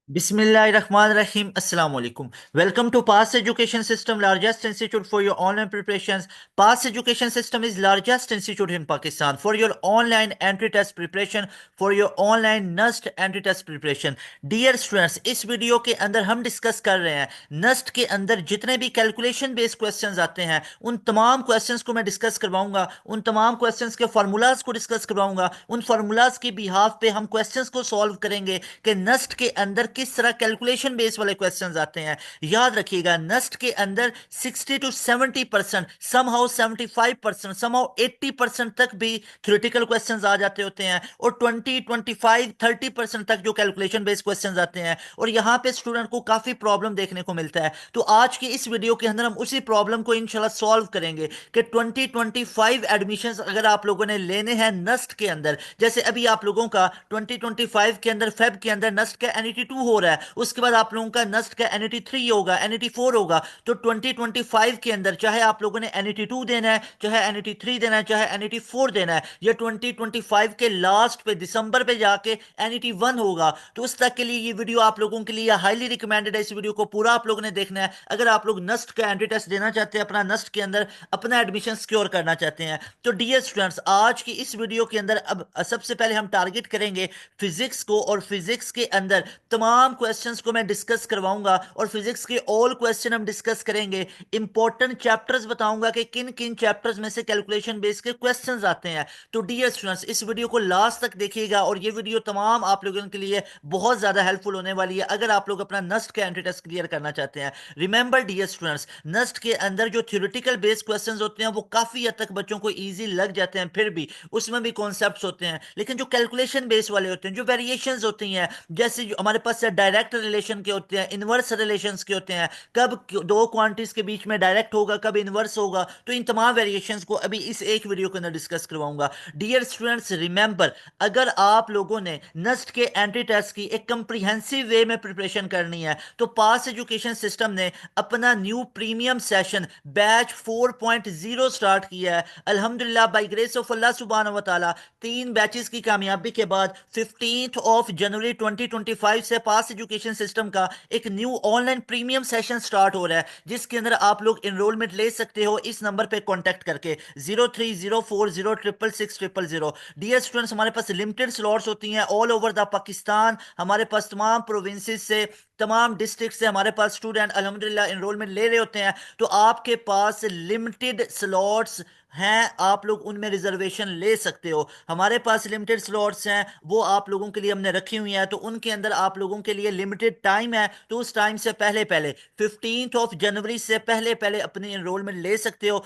Bismillahirrahmanirrahim. Assalamu alaikum. Welcome to Pass Education System, largest institute for your online preparations. Pass Education System is largest institute in Pakistan for your online entry test preparation, for your online NUST entry test preparation. Dear students, इस video के अंदर हम discuss कर रहे हैं NUST के अंदर जितने भी कैलकुलेशन बेस्ड क्वेश्चंस आते हैं उन तमाम क्वेश्चंस को मैं डिस्कस करवाऊंगा, उन तमाम क्वेश्चंस के फार्मूलाज को डिस्कस करवाऊंगा, उन फार्मूलाज के बिहाफ पे हम क्वेश्चंस को सॉल्व करेंगे कि NUST के अंदर किस तरह कैलकुलेशन बेस वाले क्वेश्चंस आते हैं। याद रखिएगा NUST के अंदर 60 to 70%, समहाउ 75%, समहाउ 80% तक भी थ्योरेटिकल क्वेश्चंस आ जाते होते हैं और 20 25 30% तक जो कैलकुलेशन बेस्ड क्वेश्चंस आते हैं और यहाँ पे स्टूडेंट को काफी प्रॉब्लम देखने को मिलता है। तो आज की इस वीडियो के अंदर हम उसी प्रॉब्लम को इंशाल्लाह सॉल्व करेंगे कि 2025 एडमिशंस अगर आप लोगों ने लेने हैं NUST के अंदर, जैसे अभी आप लोगों का 2025 के अंदर फेब के अंदर NUST का NET 2 हो रहा है, उसके बाद आप लोगों का NUST का NET 3 होगा, NET 4 होगा। तो 2025 के अंदर चाहे आप लोगों ने NET 2 देना है, चाहे NET 3 देना है, चाहे NET 4 देना है, या 2025 के लास्ट पे दिसंबर पे जाके NET 1 होगा, तो उस तक के लिए ये वीडियो आप लोगों के लिए हाईली रिकमेंडेड है। इस वीडियो को पूरा आप लोगों ने देखना है अगर आप लोग NUST का एंट्री टेस्ट देना चाहते हैं, अपना NUST के अंदर अपना एडमिशन सिक्योर करना चाहते हैं। तो डियर स्टूडेंट्स, आज की इस वीडियो के अंदर अब सबसे पहले हम टारगेट करेंगे फिजिक्स को, और फिजिक्स के अंदर तमाम क्वेश्चंस को मैं डिस्कस करवाऊंगा और फिजिक्स के ऑल क्वेश्चन हम डिस्कस करेंगे। इंपॉर्टेंट चैप्टर्स बताऊंगा कि किन किन चैप्टर्स में से कैलकुलेशन बेस के क्वेश्चंस आते हैं। तो डियर स्टूडेंट्स, इस वीडियो को लास्ट तक देखिएगा और ये वीडियो तमाम आप लोगों के लिए बहुत ज्यादा हेल्पफुल होने वाली है अगर आप लोग अपना NUST का एंट्री टेस्ट क्लियर करना चाहते हैं। रिमेंबर डियर स्टूडेंट्स, NUST के अंदर जो थ्योरेटिकल बेस्ड क्वेश्चंस होते हैं वो काफी हद तक बच्चों को इजी लग जाते हैं, फिर भी उसमें भी कॉन्सेप्ट्स होते हैं, लेकिन जो कैलकुलेशन बेस वाले होते हैं, जो वेरिएशंस होती हैं, जैसे जो हमारे पास डायरेक्ट रिलेशन के होते हैं, इनवर्स रिलेशंस के होते हैं, कब दो क्वांटिटीज के बीच में डायरेक्ट होगा, कब इनवर्स होगा, तो इन तमाम वेरिएशंस को अभी इस एक वीडियो के अंदर डिस्कस करवाऊंगा। डियर स्टूडेंट्स रिमेंबर, अगर आप लोगों ने NUST के एंट्री टेस्ट की एक कंप्रीहेंसिव वे में प्रिपरेशन करनी है तो पास एजुकेशन सिस्टम ने अपना new premium session batch 4.0 start किया है। अल्हम्दुलिल्लाह, बाय ग्रेस ऑफ अल्लाह सुब्हानहू व तआला, 3 बैचेस की कामयाबी के बाद 15 जनवरी 2025 से पास एजुकेशन सिस्टम का एक new online premium session start हो रहा है, जिसके अंदर आप लोग इनरोलमेंट ले सकते हो इस नंबर पे कांटेक्ट करके 0304066600। डियर स्टूडेंट्स, हमारे पास लिमिटेड स्लॉट्स होती हैं ऑल ओवर द पाकिस्तान, हमारे पास तमाम प्रोविंसेस से, तमाम डिस्ट्रिक्ट से हमारे पास स्टूडेंट अल्हम्दुलिल्लाह इनरोलमेंट ले रहे होते हैं। तो आपके पास लिमिटेड स्लॉट्स हैं, आप लोग उनमें रिजर्वेशन ले सकते हो। हमारे पास लिमिटेड स्लॉट्स हैं, वो आप लोगों के लिए हमने रखी हुई हैं, तो उनके अंदर आप लोगों के लिए लिमिटेड टाइम है, तो उस टाइम से पहले पहले 15 जनवरी से पहले पहले अपनी इनरोलमेंट ले सकते हो।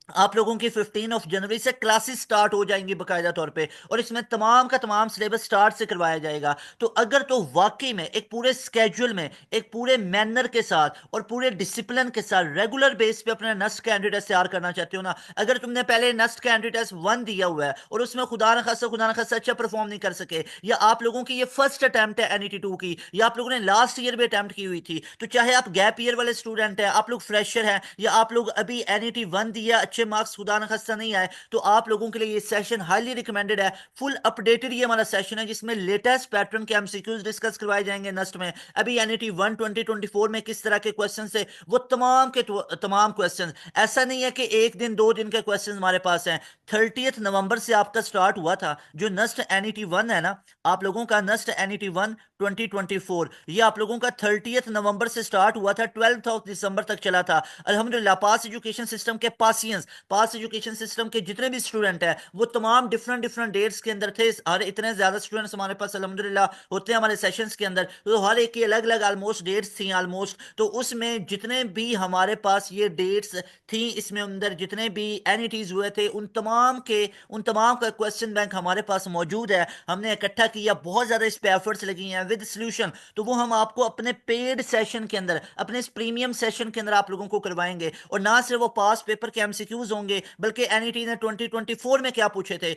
आप लोगों की 15 जनवरी से क्लासेस स्टार्ट हो जाएंगी बाकायदा तौर पे, और इसमें तमाम का तमाम सिलेबस स्टार्ट से करवाया जाएगा। तो अगर तो वाकई में एक पूरे स्केड्यूल में, एक पूरे मैनर के साथ और पूरे डिसिप्लिन के साथ रेगुलर बेस पे अपना NUST का एंट्री टेस्ट तैयार करना चाहते हो ना, अगर तुमने पहले NUST का एंट्री टेस्ट 1 दिया हुआ है और उसमें खुदा न खासा अच्छा परफॉर्म नहीं कर सके, या आप लोगों की ये फर्स्ट अटेम्प्ट है NET 2 की, या आप लोगों ने लास्ट ईयर भी अटेम्प्ट की हुई थी, तो चाहे आप गैप ईयर वाले स्टूडेंट हैं, आप लोग फ्रेशर हैं, या आप लोग अभी NET 1 दिया, अच्छे मार्क्स खुदा न खास्ता नहीं आए, तो आप लोगों के लिए ये सेशन हाईली रिकमेंडेड है। फुल अपडेटेड ये हमारा सेशन है जिसमें लेटेस्ट पैटर्न के एमसीक्यूज डिस्कस करवाए जाएंगे NUST में। अभी NET 1 2024 में किस तरह के क्वेश्चन है वो तमाम के तमाम क्वेश्चन, ऐसा नहीं है कि एक दिन दो दिन के क्वेश्चन हमारे पास हैं। 30 नवंबर से आपका स्टार्ट हुआ था जो NUST NET 1 है ना, आप लोगों का NUST NET 1 2024, ये आप लोगों का 30 नवंबर से स्टार्ट हुआ था, 12 दिसंबर तक चला था। अल्हम्दुलिल्लाह, पास एजुकेशन सिस्टम के पासियंस, पास एजुकेशन सिस्टम के जितने भी स्टूडेंट हैं वो तमाम डिफरेंट डिफरेंट डेट्स के अंदर थे। हर इतने ज्यादा स्टूडेंट्स हमारे पास अल्हम्दुलिल्लाह होते हैं हमारे सेशंस के अंदर, तो हर एक की अलग अलग ऑलमोस्ट डेट्स थी ऑलमोस्ट। तो उसमें जितने भी हमारे पास ये डेट्स थी, इसमें अंदर जितने भी एनईटीज हुए थे उन तमाम का क्वेश्चन बैंक हमारे पास मौजूद है, हमने इकट्ठा किया, बहुत ज्यादा इस पे एफर्ट्स लगी हैं विद सोल्यूशन। तो वो हम आपको अपने पेड सेशन के अंदर, अपने इस प्रीमियम सेशन के अंदर आप लोगों को करवाएंगे। और ना सिर्फ वो पास पेपर के एमसीक्यूज होंगे, बल्कि एनईटी ने 2024 में क्या पूछे थे,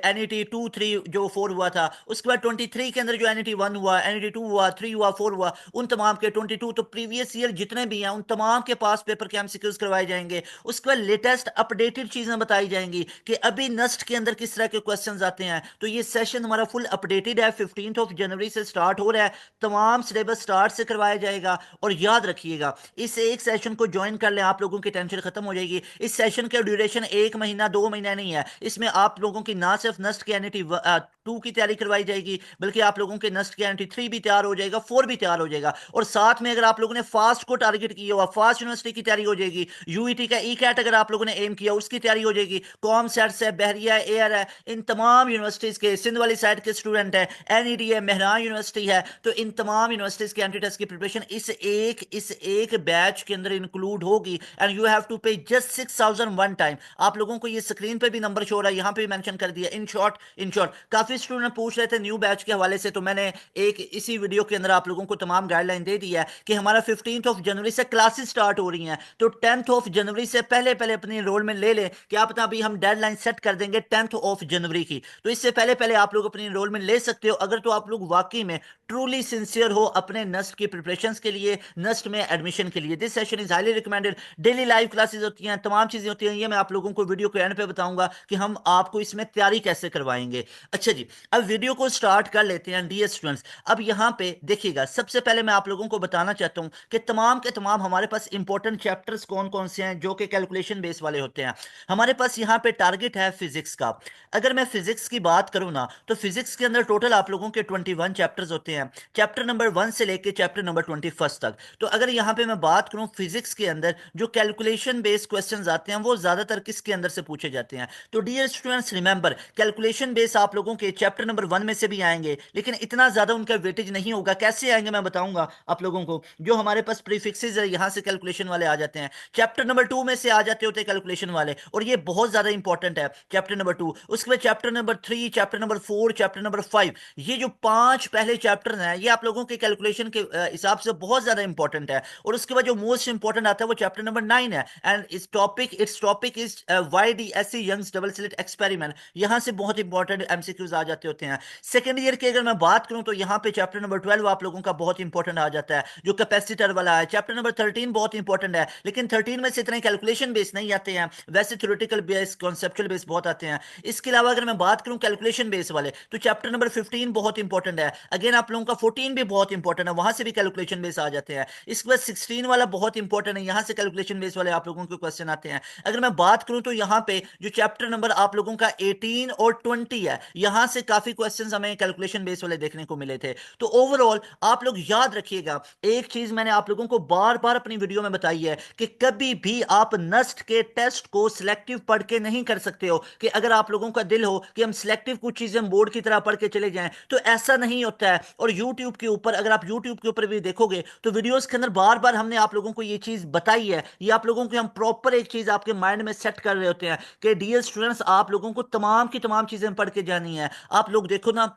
NET 2 3 जो 4 हुआ था, उसके बाद 23 के अंदर जो NET 1 हुआ, NET 2 हुआ, 3 हुआ, 4 हुआ, उन तमाम के 22, तो प्रीवियस ईयर जितने भी हैं उन तमाम के पास पेपर के एमसीक्यूज करवाए जाएंगे। उसके बाद लेटेस्ट अपडेटेड चीजें बताई जाएंगी कि अभी NUST के अंदर किस तरह के क्वेश्चंस आते हैं। तो ये सेशन हमारा फुल अपडेट अपडेटेड है, 15 जनवरी से स्टार्ट हो रहा है, तमाम सिलेबस स्टार्ट से करवाया जाएगा। और याद रखिएगा, इस एक सेशन को ज्वाइन कर लें, आप लोगों की टेंशन खत्म हो जाएगी। इस सेशन का ड्यूरेशन 1 महीना 2 महीना नहीं है, इसमें आप लोगों की ना सिर्फ नस्ट की एनईटी 2 की तैयारी करवाई जाएगी, बल्कि आप लोगों के नस्ट की एनईटी 3 भी तैयार हो जाएगा, 4 भी तैयार हो जाएगा। और साथ में अगर आप लोगों ने फास्ट को टारगेट किया हुआ, फास्ट यूनिवर्सिटी की तैयारी हो जाएगी, यूईटी का ई कैट अगर आप लोगों ने एम किया उसकी तैयारी हो जाएगी, कॉम सेट्स है, बहरिया एयर है, इन तमाम यूनिवर्सिटीज के, सिंध वाली साइड के स्टूडेंट है, एनईडी है, मेहरान यूनिवर्सिटी है, तो इन तमाम यूनिवर्सिटीज के एंट्री टेस्ट की प्रिपरेशन इस एक बैच के अंदर इंक्लूड होगी। एंड यू हैव टू पे जस्ट 6,000 वन टाइम। आप लोगों को ये स्क्रीन पे भी नंबर शो हो रहा है, यहां पे भी मेंशन कर दिया। इन शॉर्ट काफी स्टूडेंट पूछ रहे थे न्यू बैच के हवाले से, तो मैंने एक इसी वीडियो के अंदर आप लोगों को तमाम गाइडलाइन दे दी है कि हमारा 15 जनवरी से क्लासेस स्टार्ट हो रही हैं, तो 10 जनवरी से पहले पहले अपनी एनरोलमेंट ले लें। क्या पता अभी हम डेडलाइन सेट कर देंगे 10 जनवरी की, तो इससे पहले पहले आप लोग अपनी एनरोलमेंट ले सकते हो, अगर तो आप लोग वाकई में ट्रूली सिंसियर हो अपने नस्ट की प्रिपरेशन के लिए, नस्ट में एडमिशन के लिए। This session is highly recommended. Daily live classes होती हैं, तमाम चीजें होती हैं, ये मैं आप लोगों को वीडियो के एंड पे बताऊंगा कि हम आपको इसमें तैयारी कैसे करवाएंगे। अच्छा जी, अब वीडियो को स्टार्ट कर लेते हैं डियर स्टूडेंट्स। अब यहाँ पे देखिएगा, सबसे पहले मैं आप लोगों को बताना चाहता हूँ कि तमाम के तमाम हमारे पास इंपॉर्टेंट चैप्टर्स कौन कौन से हैं जो कि कैलकुलेशन बेस वाले होते हैं। हमारे पास यहाँ पे टारगेट है फिजिक्स का। अगर मैं फिजिक्स की बात करूँ ना, तो फिजिक्स के अंदर टोटल आप लोगों के 21 चैप्टर्स होते हैं, चैप्टर नंबर 1 से लेके चैप्टर नंबर 21 तक। तो अगर यहाँ पे मैं बात करूँ फिजिक्स के अंदर जो कैलकुलेशन बेस्ड क्वेश्चंस आते हैं वो ज्यादातर किसके अंदर से पूछे जाते हैं। तो dear students remember, calculation base आप लोगों के चैप्टर नंबर 1 में से भी आएंगे, लेकिन इतना ज्यादा उनका वेटेज नहीं होगा। कैसे आएंगे मैं बताऊंगा आप लोगों को। जो हमारे पास प्रीफिक्सेस है यहाँ से कैलकुलेशन वाले आ जाते हैं, चैप्टर नंबर 2 में से आ जाते होते हैं कैलकुलेशन वाले, और ये बहुत ज्यादा इंपॉर्टेंट है चैप्टर नंबर 2। उसके बाद chapter number 3, chapter number 4, chapter number 5, ये जो 5 पहले चैप्टर हैं ये आप लोगों के कैलकुलेशन के हिसाब से बहुत ज्यादा इंपॉर्टेंट है। और उसके बाद जो मोस्ट इंपॉर्टेंट आता है वो चैप्टर नंबर 9 है, and its topic is Y D S C Young's double slit experiment. यहां से बहुत इंपॉर्टेंट एमसीक्यूज आ जाते होते हैं। सेकंड ईयर की अगर मैं बात करूं तो यहाँ पे चैप्टर नंबर 12 आप लोगों का बहुत इंपॉर्टेंट आ जाता है, जो कैपेसिटर वाला है। चैप्टर नंबर 13 बहुत इंपॉर्टेंट है, लेकिन 13 में से इतने कैलकुलेशन बेस नहीं आते हैं, वैसे थ्योरेटिकल बेस, कॉन्सेप्चुअल बेस बहुत आते हैं। इसके अलावा अगर मैं बात करूं कैलकुलेशन बेस वाले, तो चैप्टर नंबर 15 बहुत इंपॉर्टेंट है। अगेन आप लोगों का 14 भी बहुत इंपॉर्टेंट है, वहां से भी कैलकुलेशन बेस आ जाते हैं। इसके बाद 16 वाला बहुत इंपॉर्टेंट है, यहां से कैलकुलेशन बेस वाले आप लोगों के क्वेश्चन आते हैं। अगर मैं बात करूं तो यहाँ पे जो चैप्टर नंबर आप लोगों का 18 और 20 है, यहां से काफी क्वेश्चंस हमें कैलकुलेशन बेस वाले देखने को मिले थे। तो ओवरऑल आप लोग याद रखिएगा, एक चीज मैंने आप लोगों को बार बार अपनी वीडियो में बताई है कि कभी भी आप नस्ट के टेस्ट को सिलेक्टिव पढ़ के नहीं कर सकते हो। कि अगर आप लोगों का दिल हो कि हम सिलेक्टिव कुछ चीजें बोर्ड की तरह पढ़ के चले जाएं, तो ऐसा नहीं होता है। और यूट्यूब के ऊपर, अगर आप यूट्यूब के ऊपर भी देखोगे तो वीडियोस के अंदर बार बार हमने आप लोगों को ये चीज बताई है, ये आप लोगों को हम प्रॉपर एक चीज आपके माइंड में सेट कर रहे होते हैं कि डियर स्टूडेंट्स आप लोगों को तमाम की तमाम चीजें पढ़ के जानी है। आप लोग देखो ना,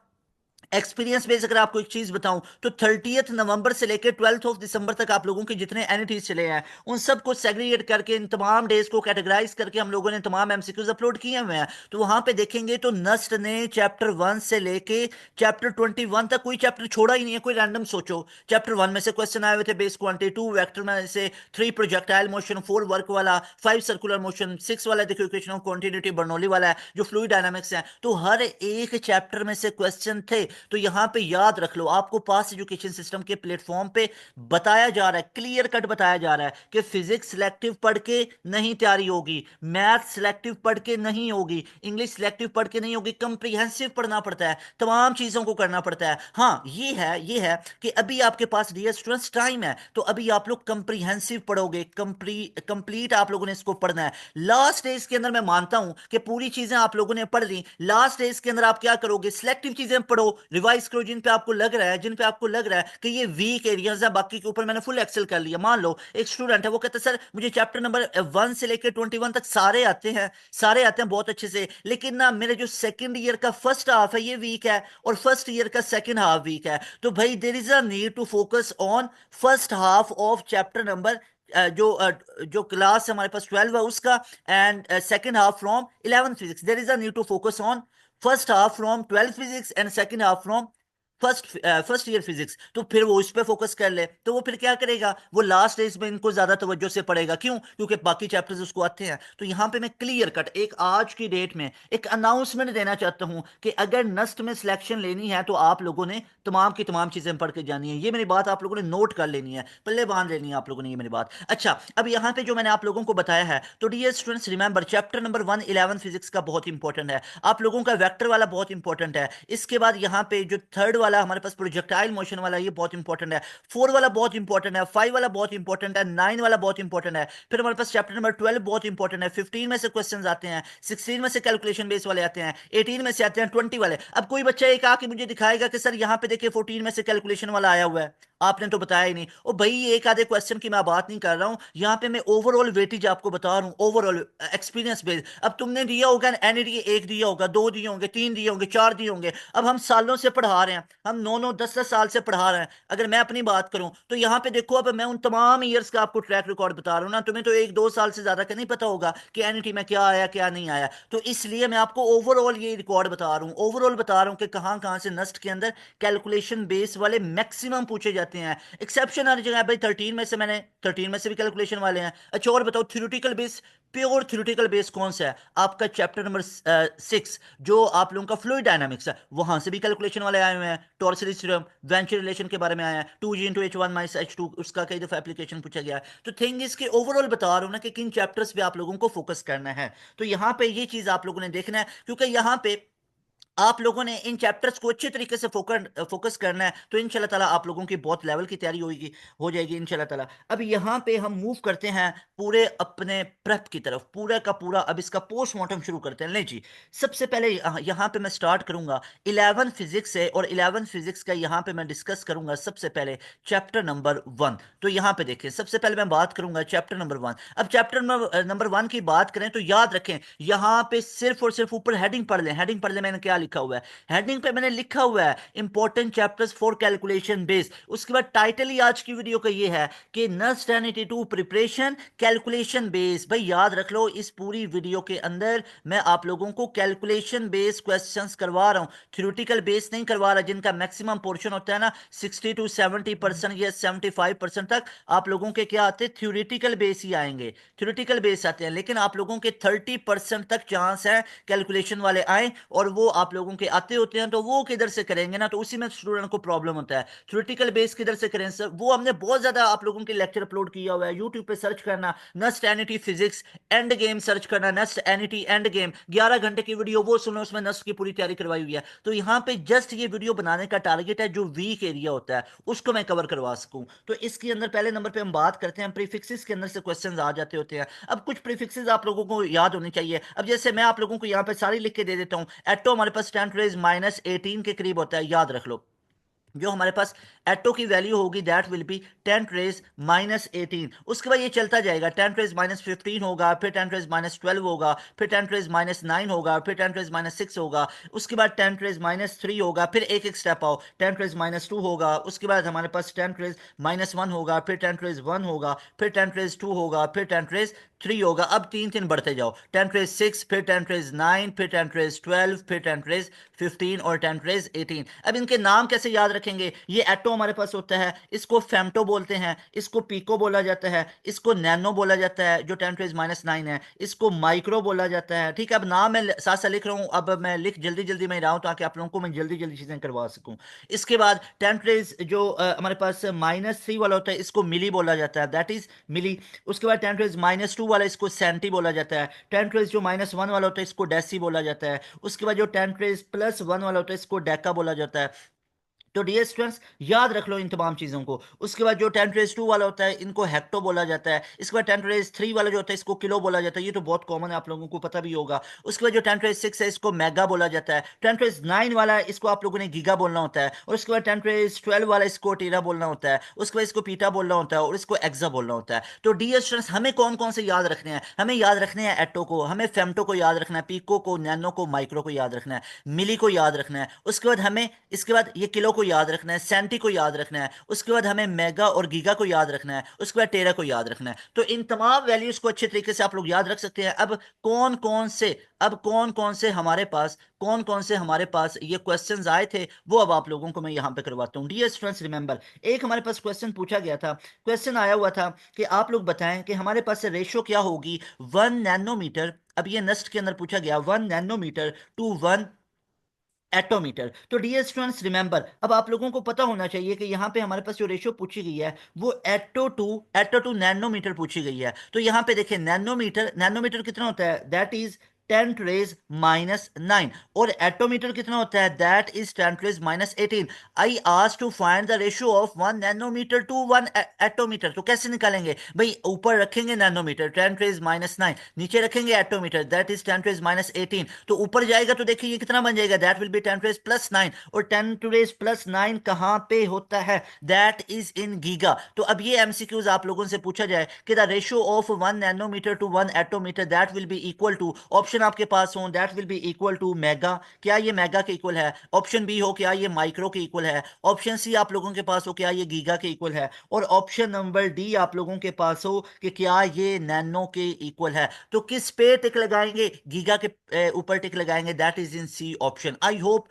एक्सपीरियंस बेस अगर आपको एक चीज बताऊं तो 30 नवंबर से लेकर 12 दिसंबर तक आप लोगों के जितने एनईटीज चले हैं उन सबको सेग्रीगेट करके, इन तमाम डेज को कैटेगराइज करके हम लोगों ने तमाम एमसीक्यूज अपलोड किए हुए हैं। तो वहां पे देखेंगे तो नस्ट ने चैप्टर 1 से लेके चैप्टर 21 तक कोई चैप्टर छोड़ा ही नहीं है। कोई रैंडम सोचो, चैप्टर 1 में से क्वेश्चन आए हुए थे बेस क्वांटिटी, 2 वेक्टर में से, 3 प्रोजेक्टाइल मोशन, 4 वर्क वाला, 5 सर्कुलर मोशन, 6 वाला देखो इक्वेशन ऑफ कॉन्टिन्यूटी बर्नौली वाला है जो फ्लूइड डायनामिक्स है। तो हर एक चैप्टर में से क्वेश्चन थे। तो यहां पे याद रख लो, आपको पास एजुकेशन सिस्टम के प्लेटफॉर्म पे बताया जा रहा है, क्लियर कट बताया जा रहा है कि फिजिक्स सिलेक्टिव पढ़ के नहीं तैयारी होगी, मैथ सिलेक्टिव पढ़ के नहीं होगी, इंग्लिश सिलेक्टिव पढ़ के नहीं होगी, कंप्रीहेंसिव पढ़ना पड़ता है, तमाम चीजों को करना पड़ता है। हाँ ये है कि अभी आपके पास डियर स्टूडेंट्स टाइम है, तो अभी आप लोग कंप्रीहेंसिव पढ़ोगे, कंप्लीट आप लोगों ने इसको पढ़ना है। लास्ट डेज के अंदर मैं मानता हूं कि पूरी चीजें आप लोगों ने पढ़ ली, लास्ट डेज के अंदर आप क्या करोगे, सिलेक्टिव चीजें पढ़ो, रिवाइज करो जिन पे आपको लग रहा है कि ये वीक एरियाज है, बाकी के ऊपर मैंने फुल एक्सेल कर लिया। मान लो एक स्टूडेंट है, वो कहता है सर मुझे चैप्टर नंबर 1 से लेकर 21 तक सारे आते हैं बहुत अच्छे से, लेकिन ना मेरे जो सेकंड ईयर का फर्स्ट हाफ है ये वीक है, और फर्स्ट ईयर का सेकंड हाफ वीक है। तो भाई there is a need to focus on first half of chapter number जो क्लास हमारे पास 12 है उसका, and second half from 11th physics. There is a need to focus on first half from 12th physics and second half from first year physics, तो फिर वो इस पे फोकस कर ले, तो वो फिर क्या करेगा, वो लास्ट डेज में इनको ज्यादा तवज्जो से पढ़ेगा। क्यों? क्योंकि बाकी चैप्टर्स उसको आते हैं। तो यहाँ पे मैं क्लियर कट एक आज की डेट में एक अनाउंसमेंट देना चाहता हूँ कि अगर नस्ट में सिलेक्शन लेनी है तो आप लोगों ने तमाम की तमाम चीजें पढ़ के जानी है। ये मेरी बात आप लोगों ने नोट कर लेनी है, पल्ले बांध लेनी है आप लोगों ने ये मेरी बात। अच्छा, अब यहाँ पे जो मैंने आप लोगों को बताया है, तो dear students remember chapter number 1 11 physics का बहुत इंपॉर्टेंट है। आप लोगों का वेक्टर वाला बहुत इंपॉर्टेंट है। इसके बाद यहाँ पे जो थर्ड वाला हमारे पास प्रोजेक्टाइल मोशन वाला, ये बहुत इंपॉर्टेंट है। 4 वाला बहुत इंपॉर्टेंट है, 5 वाला बहुत इंपॉर्टेंट है, 9 वाला बहुत इंपॉर्टेंट है। फिर हमारे पास चैप्टर नंबर 12 बहुत इंपॉर्टेंट है। 15 में से क्वेश्चन आते हैं, 16 में से कैलकुलेशन बेस वाले आते हैं, 18 में से आते हैं 20 वाले। अब कोई बच्चा एक आके मुझे दिखाएगा कि सर यहाँ पे देखिए 14 में से कैलकुलेशन वाला आया हुआ है, आपने तो बताया ही नहीं। ओ भाई, एक आधे क्वेश्चन की मैं बात नहीं कर रहा हूं, यहाँ पे मैं ओवरऑल वेटेज आपको बता रहा हूँ, ओवरऑल एक्सपीरियंस बेस्ड। अब तुमने दिया होगा एनईटी, एक दिया होगा, दो दिए होंगे, तीन दिए होंगे, चार दिए होंगे। अब हम सालों से पढ़ा रहे हैं, हम 9 9 10 10 साल से पढ़ा रहे हैं। अगर मैं अपनी बात करूं तो यहाँ पे देखो, अब मैं उन तमाम ईयर्स का आपको ट्रैक रिकॉर्ड बता रहा हूं ना। तुम्हें तो 1 2 साल से ज्यादा का नहीं पता होगा कि एनईटी में क्या आया क्या नहीं आया। तो इसलिए मैं आपको ओवरऑल ये रिकॉर्ड बता रहा हूँ, ओवरऑल बता रहा हूँ कि कहाँ कहाँ से नस्ट के अंदर कैलकुलेशन बेस वाले मैक्सिमम पूछे जाते हैं। एक्सेप्शन हर जगह भाई, 13 में से भी कैलकुलेशन वाले हैं। अच्छा और बताओ, theoretical base, pure theoretical base कौन सा है आपका? चैप्टर नंबर 6 जो आप लोगों का फ्लूइड डायनामिक्स है, वहां से भी कैलकुलेशन वाले आए हुए हैं। टॉर्सरी थ्योरम, वेंचर रिलेशन के बारे में आया है, 2G × H1 - H2, उसका कई दफा एप्लीकेशन पूछा गया है। तो थिंग इसके ओवरऑल बता रहा हूं ना कि किन चैप्टर्स पे आप लोगों को फोकस करना है। तो यहां पे ये चीज आप लोगों ने देखना है, क्योंकि यहां पे आप लोगों ने इन चैप्टर्स को अच्छे तरीके से फोकस करना है। तो इंशाल्लाह ताला आप लोगों की बहुत लेवल की तैयारी होगी, हो जाएगी इंशाल्लाह ताला। अब यहाँ पे हम मूव करते हैं पूरे अपने प्रेप की तरफ, पूरा का पूरा अब इसका पोस्टमार्टम शुरू करते हैं। नहीं जी, सबसे पहले यहाँ पे मैं स्टार्ट करूंगा 11 फिजिक्स से, और 11 फिजिक्स का यहाँ पे मैं डिस्कस करूंगा सबसे पहले चैप्टर नंबर 1। तो यहाँ पे देखें, सबसे पहले मैं बात करूंगा चैप्टर नंबर 1। अब चैप्टर नंबर 1 की बात करें तो याद रखें, यहाँ पे सिर्फ और सिर्फ ऊपर हेडिंग पढ़ लें। हेडिंग पढ़ लें, मैंने क्या लिखा हुआ है हेडिंग पे, मैंने लिखा हुआ है important chapters for calculation base. उसके बाद टाइटल ही आज की वीडियो का ये है कि नस्ट 1082 प्रिपरेशन कैलकुलेशन बेस। भाई याद रख लो, इस पूरी वीडियो के अंदर मैं आप लोगों को कैलकुलेशन बेस क्वेश्चंस करवा रहा हूं, थ्योरेटिकल बेस नहीं करवा रहा, जिनका मैक्सिमम पोर्शन होता है ना 60 to 70% या 75% तक आप लोगों के क्या आते हैं, थ्योरेटिकल बेस ही आएंगे, थ्योरेटिकल बेस आते हैं। लेकिन आप लोगों के 30% तक चांस है कैलकुलेशन वाले आए, और वो आप लोगों के आते होते हैं, तो वो किधर से करेंगे ना, तो उसी में स्टूडेंट को प्रॉब्लम होता है। थ्योरेटिकल बेस किधर से करें सर? वो हमने बहुत ज्यादा आप लोगों के लेक्चर अपलोड किया हुआ है, यूट्यूब पे सर्च करना NUST annuity physics end game, search करना नस्ट एनिटी एंड गेम, 11 घंटे की वीडियो वो सुनो, उसमें नस्ट की पूरी तैयारी करवाई हुई है। तो यहाँ पे जस्ट ये वीडियो बनाने का टारगेट है, जो वीक एरिया होता है उसको मैं कवर करवा सकूं। तो इसके अंदर पहले नंबर पे हम बात करते हैं प्रीफिक्सेस के अंदर से क्वेश्चंस आ जाते होते हैं। अब कुछ प्रीफिक्सेस आप लोगों को याद होनी चाहिए। अब जैसे मैं आप लोगों को यहाँ पे सारी लिख के दे देता हूँ। एटो हमारे पास 10⁻18 के करीब होता है, याद रख लो। जो हमारे पास एटो की वैल्यू होगी दैट विल बी 10⁻18। उसके बाद ये चलता जाएगा, 10⁻15 होगा, फिर 10⁻12 होगा, फिर 10⁻9 होगा, फिर 10⁻6 होगा, उसके बाद 10⁻3 होगा, फिर एक एक स्टेप आओ, 10⁻2 होगा, उसके बाद हमारे पास 10⁻1 होगा, फिर 10⁻1 होगा, फिर 10⁻2 होगा, फिर 10⁻3 होगा। अब तीन तीन बढ़ते जाओ, 10⁻6, फिर 10⁻9, फिर 10⁻12, फिर 10⁻15 और 10⁻18। अब इनके नाम कैसे याद रखेंगे? ये एटो हमारे पास होता है, इसको फेम्टो बोलते हैं, इसको पीको बोला जाता है, इसको नैनो बोला जाता है जो 10⁻⁻9 है, इसको माइक्रो बोला जाता है। ठीक है, अब नाम मैं साथ साथ लिख रहा हूं, अब मैं लिख जल्दी जल्दी में रहा हूं ताकि आप लोगों को मैं जल्दी जल्दी चीजें करवा सकूं। इसके बाद 10 जो हमारे पास -3 वाला होता है, इसको मिली बोला जाता है, दैट इज मिली। उसके बाद 10⁻2 वाला, इसको सेंटी बोला जाता है। 10 जो -1 वाला होता है, इसको डेसी बोला जाता है। उसके बाद जो 10⁻+1 वाला होता है, इसको डेका बोला जाता है। तो डियर स्टूडेंट्स याद रख लो इन तमाम चीज़ों को। उसके बाद जो 10⁻2 वाला होता है, इनको हेक्टो बोला जाता है। इसके बाद 10⁻3 वाला जो होता है, इसको किलो बोला जाता है, ये तो बहुत कॉमन है, आप लोगों को पता भी होगा। उसके बाद जो 10⁻6 है, इसको मेगा बोला जाता है। 10⁻9 वाला है, इसको आप लोगों ने गीगा बोलना होता है। और उसके बाद 10⁻12 वाला, इसको टीरा बोलना होता है। उसके बाद इसको पीटा बोलना होता है, और इसको एक्सा बोलना होता है। तो डियर स्टूडेंट्स हमें कौन कौन से याद रखने हैं? हमें याद रखने हैं एटो को, हमें फेम्टो को याद रखना है, पीको को, नैनो को, माइक्रो को याद रखना है, मिली को याद रखना है। उसके बाद हमें इसके बाद ये किलो को याद रखना है, सेंटी को याद रखना है, उसके बाद हमें मेगा और गीगा को याद रखना है, उसके बाद टेरा को याद रखना है। तो इन तमाम वैल्यूज को अच्छे तरीके से आप लोग याद रख सकते हैं। कौन कौन से हमारे पास ये क्वेश्चंस आए थे वो अब आप लोगों को मैं यहां पे करवाता हूं। डियर स्टूडेंट्स रिमेंबर, एक हमारे पास क्वेश्चन पूछा गया था, क्वेश्चन आया हुआ था कि आप लोग बताएं कि हमारे पास रेशो क्या होगी 1 नैनोमीटर, अब ये नस्ट के अंदर पूछा गया 1 नैनोमीटर टू 1 एटोमीटर। तो डियर स्टूडेंट्स रिमेंबर, अब आप लोगों को पता होना चाहिए कि यहाँ पे हमारे पास जो रेशियो पूछी गई है वो एटो टू नैनोमीटर पूछी गई है। तो यहाँ पे देखिए नैनोमीटर, नैनोमीटर कितना होता है, दैट इज 10⁻⁹ और एटोमीटर कितना होता है, that is 10⁻⁻18। I ask to find the ratio of 1 nanometre to 1 attometre. तो कैसे निकालेंगे भाई, ऊपर रखेंगे नैनोमीटर 10⁻⁹, नीचे रखेंगे एटोमीटर दैट इज 10⁻⁸। तो ऊपर जाएगा तो देखिए ये कितना बन जाएगा, दैट विल बी 10⁻+9, और 10⁻+9 कहां पे होता है, दैट इज इन गीगा। तो अब ये एमसीक्यूज आप लोगों से पूछा जाए कि the ratio of 1 nanometre to 1 attometer that will be equal to, option आपके पास हो, that will be equal to mega, क्या ये मेगा के इक्वल है, ऑप्शन बी हो क्या ये माइक्रो के इक्वल है, ऑप्शन सी आप लोगों के पास हो क्या ये गीगा के इक्वल है, और ऑप्शन नंबर डी आप लोगों के पास हो कि क्या ये नैनो के इक्वल है। तो किस पे टिक लगाएंगे, गीगा के ऊपर टिक लगाएंगे, that is in C option. I hope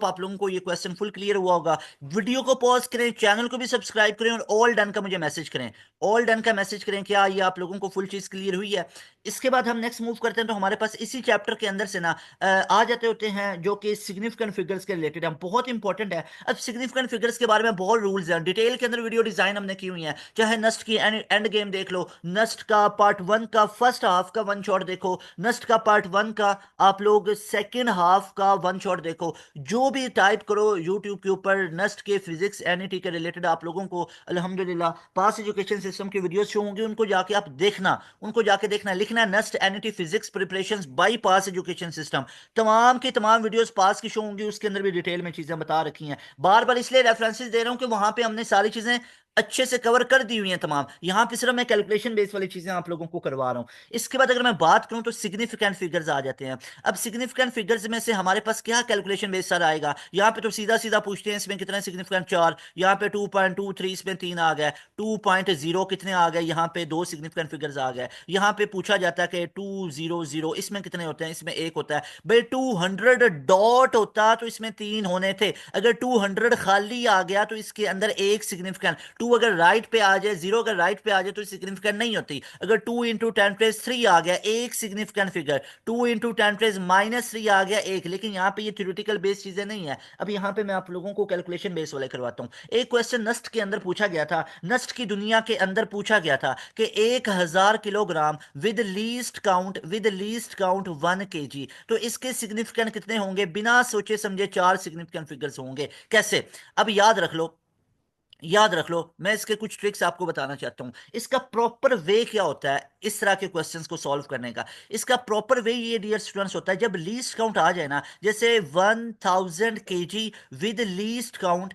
आप लोगों को ये क्वेश्चन फुल क्लियर हुआ होगा। वीडियो को पॉज करें, चैनल को भी सब्सक्राइब करें और ऑल डन का मुझे मैसेज करें, ऑल डन का मैसेज करें, क्या ये आप लोगों को फुल चीज क्लियर हुई है। इसके बाद हम नेक्स्ट मूव करते हैं, तो हमारे पास इसी चैप्टर के अंदर से ना आ जाते होते हैं जो कि सिग्निफिकेंट फिगर्स के रिलेटेड है, बहुत इंपॉर्टेंट है। अब सिग्निफिकेंट फिगर्स के बारे में बहुत रूल्स हैं, डिटेल के अंदर वीडियो डिजाइन हमने की हुई है, चाहे नस्ट की एंड गेम देख लो, नस्ट का पार्ट 1 का फर्स्ट हाफ का वन शॉट देखो, नस्ट का पार्ट 1 का आप लोग सेकेंड हाफ का वन शॉट देखो, जो भी टाइप करो यूट्यूब के ऊपर नस्ट के फिजिक्स एनिटी के रिलेटेड आप लोगों को अल्हम्दुलिल्लाह पास एजुकेशन सिस्टम की वीडियोस शो होंगी, उनको जाके आप देखना, उनको जाके देखना, लिखना नस्ट annuity physics preparations by pass education system, तमाम की तमाम वीडियोस पास की शो होंगी, उसके अंदर भी डिटेल में चीजें बता रखी हैं। बार बार इसलिए रेफरेंसेस दे रहा हूं कि वहां पे हमने सारी चीजें अच्छे से कवर कर दी हुई हैं तमाम, यहां पे सिर्फ मैं कैलकुलेशन बेस वाली चीजें आप लोगों को करवा रहा हूं। इसके बाद अगर मैं बात करूं तो सिग्निफिकेंट फिगर्स आ जाते हैं। अब सिग्निफिकेंट फिगर्स में से हमारे पास क्या कैलकुलेशन बेस सारा आएगा, यहाँ पे तो सीधा सीधा पूछते हैं इसमें कितना सिग्निफिकेंट 4, यहाँ पे 2.23, इसमें 3 आ गया, 2.0 कितने आ गए, यहाँ पे 2 सिग्निफिकेंट फिगर्स आ गए, यहाँ पे पूछा जाता है कि 200 इसमें कितने होते हैं, इसमें 1 होता है भाई, 200 डॉट होता तो इसमें 3 होने थे, अगर 200 खाली आ गया तो इसके अंदर एक सिग्निफिकेंट, 2 अगर राइट पे आ जाए, 0 अगर राइट पे आ जाए तो सिग्निफिकेंट नहीं होती, अगर 2 × 10⁻³ आ गया एक सिग्निफिकेंट फिगर, 2 × 10⁻³ आ गया एक, लेकिन यहाँ पे ये थ्योरेटिकल बेस चीजें नहीं है। अब यहाँ पे मैं आप लोगों को कैलकुलेशन बेस वाले करवाता हूँ। एक क्वेश्चन नस्ट के अंदर पूछा गया था, नस्ट की दुनिया के अंदर पूछा गया था कि 1000 kilogram with least count 1 kg, तो इसके सिग्निफिकेंट कितने होंगे, बिना सोचे समझे 4 सिग्निफिकेंट फिगर्स होंगे। कैसे, अब याद रख लो, मैं इसके कुछ ट्रिक्स आपको बताना चाहता हूं। इसका प्रॉपर वे क्या होता है इस तरह के क्वेश्चंस को सॉल्व करने का, इसका प्रॉपर वे ये डियर स्टूडेंट्स होता है, जब लीस्ट काउंट आ जाए ना, जैसे 1000 kg with least count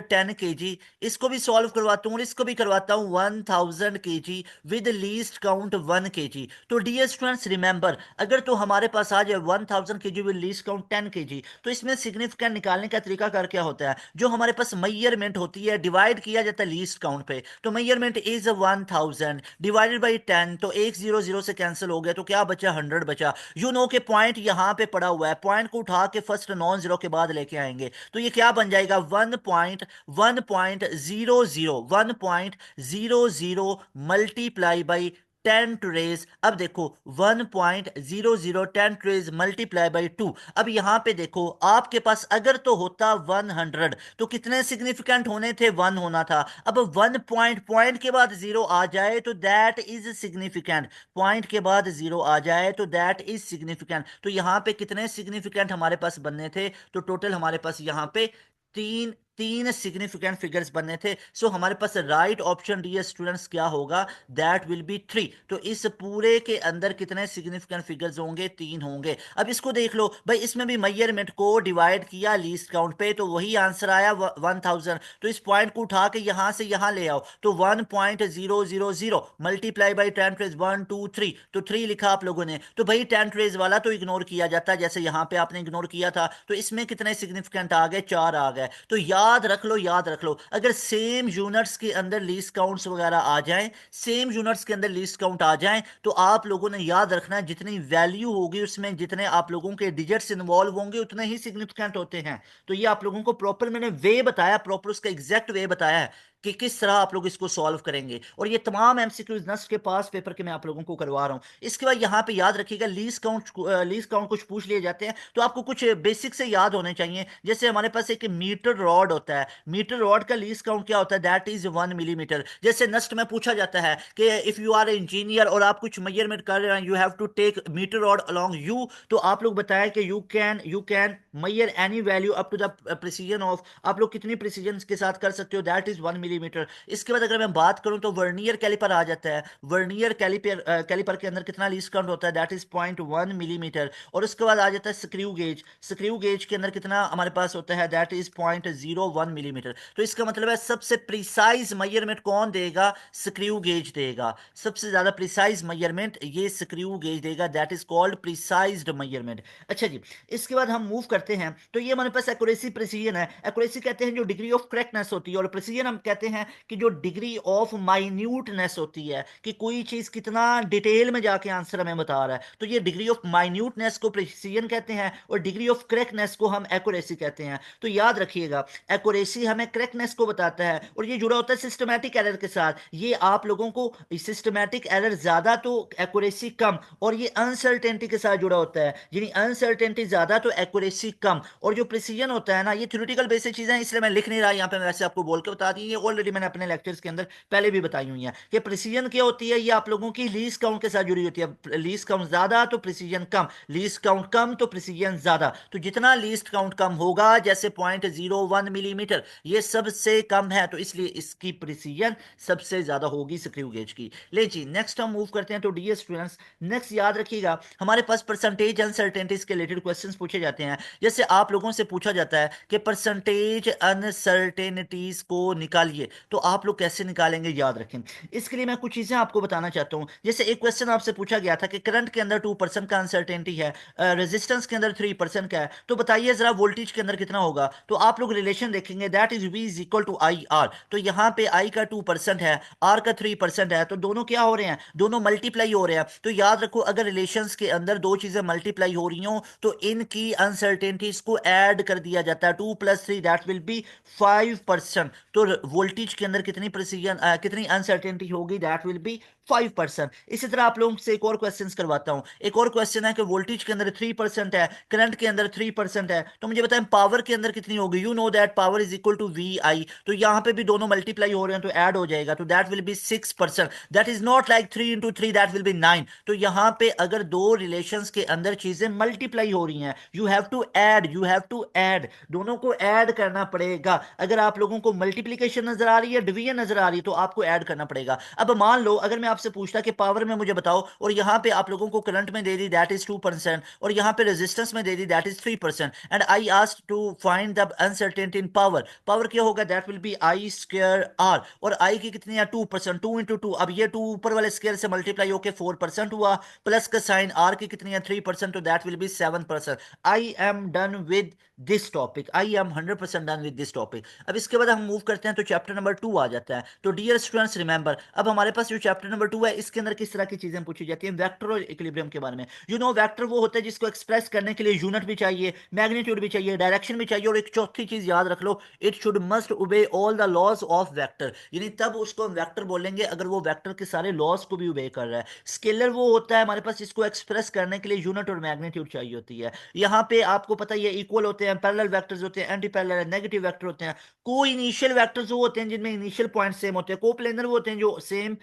10 kg, इसको भी सॉल्व करवाता हूं और इसको भी करवाता हूं 1000 kg with least count 1 kg। तो डियर स्टूडेंट्स रिमेंबर, अगर तो हमारे पास आ जाए 1000 kg with least count 10 kg, तो इसमें सिग्निफिकेंट निकालने का तरीका कर क्या होता है, जो हमारे पास मेजरमेंट होती है डिवाइड किया जाता है लीस्ट काउंट पे, तो मेजरमेंट इज 1000 डिवाइडेड बाई 10, तो एक 0 0 से कैंसिल हो गया, तो क्या बचा, 100 बचा। यू नो के पॉइंट यहां पे पड़ा हुआ है, पॉइंट को उठा के फर्स्ट नॉन जीरो के बाद लेके आएंगे, तो ये क्या बन जाएगा, 1.00 मल्टीप्लाई बाई 10⁻²। अब देखो 1.00 10⁻मल्टीप्लाई बाई 2। अब यहां पे देखो आपके पास अगर तो होता 100 तो कितने सिग्निफिकेंट होने थे, 1 होना था। अब 1 पॉइंट के बाद 0 आ जाए तो दैट इज सिग्निफिकेंट, पॉइंट के बाद 0 आ जाए तो दैट इज सिग्निफिकेंट। तो यहां पे कितने सिग्निफिकेंट हमारे पास बनने थे, तो टोटल हमारे पास यहां पे 3 तीन सिग्निफिकेंट फिगर्स बनने थे। सो हमारे पास राइट ऑप्शन डियर स्टूडेंट्स क्या होगा, दैट विल बी 3। तो इस पूरे के अंदर कितने सिग्निफिकेंट फिगर्स होंगे, 3 होंगे। अब इसको देख लो भाई, इसमें भी मेजरमेंट को डिवाइड किया लीस्ट काउंट पे, तो वही आंसर आया 1000। तो इस पॉइंट को उठा के यहां से यहां ले आओ, तो 1.000 मल्टीप्लाई बाई 10 रेज 1 2 3, तो 3 लिखा आप लोगों ने। तो भाई 10 रेज वाला तो इग्नोर किया जाता है, जैसे यहां पे आपने इग्नोर किया था। तो इसमें कितने सिग्निफिकेंट आ गए, 4 आ गए। तो याद रख लो, याद रख लो, अगर सेम यूनिट्स के अंदर लीस्ट काउंट्स वगैरह आ जाएं, सेम यूनिट्स के अंदर लीस्ट काउंट आ जाएं, तो आप लोगों ने याद रखना है जितनी वैल्यू होगी उसमें जितने आप लोगों के डिजिट्स इन्वॉल्व होंगे उतने ही सिग्निफिकेंट होते हैं। तो ये आप लोगों को प्रॉपर मैंने वे बताया, प्रॉपर उसका एग्जैक्ट वे बताया है कि किस तरह आप लोग इसको सॉल्व करेंगे। और ये तमाम एमसीक्यूज नस्ट के पास पेपर के मैं आप लोगों को करवा रहा हूं। इसके बाद यहां पे याद रखिएगा, लीस्ट काउंट कुछ पूछ लिए जाते हैं तो आपको कुछ बेसिक से याद होने चाहिए। जैसे हमारे पास एक मीटर रॉड होता है, मीटर रॉड का लीस्ट काउंट क्या होता है, दैट इज 1 मिलीमीटर। जैसे नस्ट में पूछा जाता है कि इफ यू आर इंजीनियर और आप कुछ मेजरमेंट कर रहे हैं, you have to take metre rod along you, तो आप लोग बताया कि you can measure any value up to the precision of, आप लोग कितनी प्रिसीजन के साथ कर सकते हो, दैट इज 1 मिलीमीटर। इसके बाद अगर मैं बात करूं तो वर्नियर कैलिपर आ जाता है। वर्नियर कैलिपर के अंदर कितना लीस्ट काउंट होता है, दैट इज 0.1 मिलीमीटर। और उसके बाद आ जाता है स्क्रू गेज। स्क्रू गेज के अंदर कितना हमारे पास होता है, दैट इज 0.01 मिलीमीटर। तो इसका मतलब है सबसे प्रिसाइज मेजरमेंट कौन देगा, स्क्रू गेज देगा। सबसे ज्यादा प्रिसाइज मेजरमेंट ये स्क्रू गेज देगा, that is called precised measurement. अच्छा जी, इसके बाद हम मूव करते हैं, तो ये हमारे पास एक्यूरेसी प्रिसीजन है। एक्यूरेसी कहते हैं जो डिग्री ऑफ करेक्टनेस होती है, और प्रिसीजन हम कहते हैं कि जो डिग्री ऑफ माइन्यूटनेस होती है, कि कोई चीज कितना डिटेल में जाके आंसर हमें बता रहा है। तो ये डिग्री ऑफ माइन्यूटनेस को प्रिसीजन कहते हैं, और डिग्री ऑफ करेक्टनेस को हम एक्यूरेसी कहते हैं। तो याद रखिएगा, एक्यूरेसी हमें करेक्टनेस को बताता है, और ये जुड़ा होता है सिस्टमैटिक एरर के साथ। ये आप लोगों को सिस्टमैटिक एरर ज्यादा तो एक्यूरेसी कम, और ये अनसर्टेनिटी के साथ जुड़ा होता है, यानी अनसर्टेनिटी ज्यादा तो एक्यूरेसी कम। और जो प्रिसीजन होता है ना, ये थ्योरेटिकल बेसिक चीजें हैं, इसलिए मैं लिख नहीं रहा यहाँ पे, मैं वैसे आपको बोल के बता दी, ये ऑलरेडी मैंने अपने लेक्चर्स के अंदर पहले भी बताई हुई है कि प्रिसीजन क्या होती है। ये आप लोगों की लीस्ट काउंट के साथ जुड़ी होती है। लीस्ट काउंट ज्यादा तो प्रिसीजन कम, लीस्ट काउंट कम तो प्रिसीजन ज्यादा। तो जितना लीस्ट काउंट कम होगा, जैसे 0.01 मिलीमीटर, ये सबसे कम है, तो इसलिए इसकी प्रिसीजन सबसे ज्यादा होगी स्क्रू गेज की। ले जी, नेक्स्ट हम मूव करते हैं। तो डियर स्टूडेंट्स, नेक्स्ट याद रखिएगा, हमारे पास परसेंटेज अनसर्टेनिटीज के रिलेटेड क्वेश्चंस पूछे जाते हैं। जैसे आप लोगों से पूछा जाता है कि परसेंटेज अनसर्टेनिटीज को निकालिए, तो आप लोग कैसे निकालेंगे, याद रखें। इसके लिए मैं कुछ चीजें आपको बताना चाहता हूं। जैसे एक क्वेश्चन आपसे पूछा गया था कि करंट के अंदर 2% का अनसर्टेनिटी है, रेजिस्टेंस के अंदर 3% का है, तो बताइए जरा वोल्टेज के अंदर कितना होगा। तो आप लोग रिलेशन देखेंगे, that is V is equal to I R. तो यहां पे I का 2% है, R का 3% है, तो दोनों क्या हो रहे हैं, दोनों मल्टीप्लाई हो रहे हैं। तो याद रखो, अगर रिलेशंस के अंदर दो चीजें मल्टीप्लाई हो रही हो तो इनकी अनसर्टेनिटीज को ऐड कर दिया जाता है। 2 + 3 दैट विल बी 5%। तो वोल्टेज के अंदर कितनी प्रिसीजन कितनी अनसर्टेनिटी होगी, दैट विल बी 5%। इसी तरह आप लोगों से एक और क्वेश्चन करवाता हूं। एक और क्वेश्चन है कि वोल्टेज के अंदर 3% है, करंट के अंदर 3% है, तो मुझे बताएं पावर के अंदर कितनी होगी। You know that power is equal to VI। तो यहां पे भी दोनों मल्टीप्लाई हो रहे हैं तो ऐड हो जाएगा, तो that will B 6%। That is not like 3 × 3 that will B 9। तो यहां पे अगर दो रिलेशंस के अंदर चीजें मल्टीप्लाई हो रही हैं, you have to add, you have to add, दोनों को ऐड करना पड़ेगा। अगर आप लोगों को मल्टीप्लीकेशन नजर आ रही है, डिवीजन नजर आ रही है, तो आपको ऐड करना पड़ेगा। अब मान लो अगर मैं आपसे पूछता कि पावर में मुझे बताओ, और यहां पे आप लोगों को करंट में दे दी दैट इज 2%, और यहां पे रेजिस्टेंस में दे दी that is 3%, and I asked to find the uncertainty in power. Power क्या होगा, दैट विल बी I²R, और आई की कितनी है 2%, 2 × 2। अब ये 2 ऊपर वाले स्केयर से मल्टीप्लाई होकर 4% हुआ, प्लस का साइन आर की कितनी है 3%, तो that will B 7%। I am done with this topic, I am 100% done with this topic. अब इसके बाद हम मूव करते हैं तो चैप्टर नंबर 2 आ जाता है। तो डियर स्टूडेंट्स रिमेंबर, अब हमारे पास जो चैप्टर नंबर 2 है, इसके अंदर किस तरह की चीजें पूछी जाती हैं, वेक्टर और इक्विलिब्रियम के बारे में। यू नो वेक्टर वो होता है जिसको एक्सप्रेस करने के लिए यूनिट भी चाहिए, मैग्नीट्यूड भी चाहिए, डायरेक्शन भी चाहिए, और एक चौथी चीज याद रख लो, it should must obey all the laws of vector, यानी तब उसको हम वेक्टर बोलेंगे अगर वो वेक्टर के सारे लॉज को भी ओबे कर रहा है। स्केलर वो होता है हमारे पास जिसको एक्सप्रेस करने के लिए यूनिट और मैग्नीट्यूड चाहिए होती है। यहाँ पे आपको पता ही है, इक्वल होते हैं, पैरेलल वेक्टर्स होते हैं, एंटी पैरेलल, नेगेटिव वेक्टर होते हैं। को इनिशियल वेक्टर्स वो होते हैं जिनमें इनिशियल पॉइंट सेम होते हैं, को प्लेनर वो होते हैं जो सेम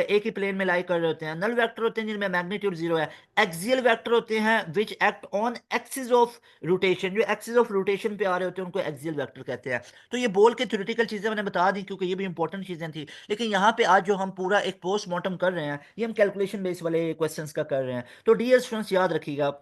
एक की प्लेन में लाई कर रहे होते हैं। नल वेक्टर होते हैं जिनमें मैग्नीट्यूड जीरो है। एक्सियल वेक्टर होते हैं which act on axis of rotation, जो एक्सिस ऑफ रोटेशन पे आ रहे होते हैं उनको एक्सियल वेक्टर कहते हैं। तो ये बोल के थ्योरेटिकल चीजें मैंने बता दी क्योंकि ये भी इंपॉर्टेंट चीजें थी, लेकिन यहाँ पे आज जो हम पूरा एक पोस्टमार्टम कर रहे हैं ये हम कैलकुलेशन बेस वाले क्वेश्चंस का कर रहे हैं। तो डियर स्टूडेंट्स याद रखिएगा,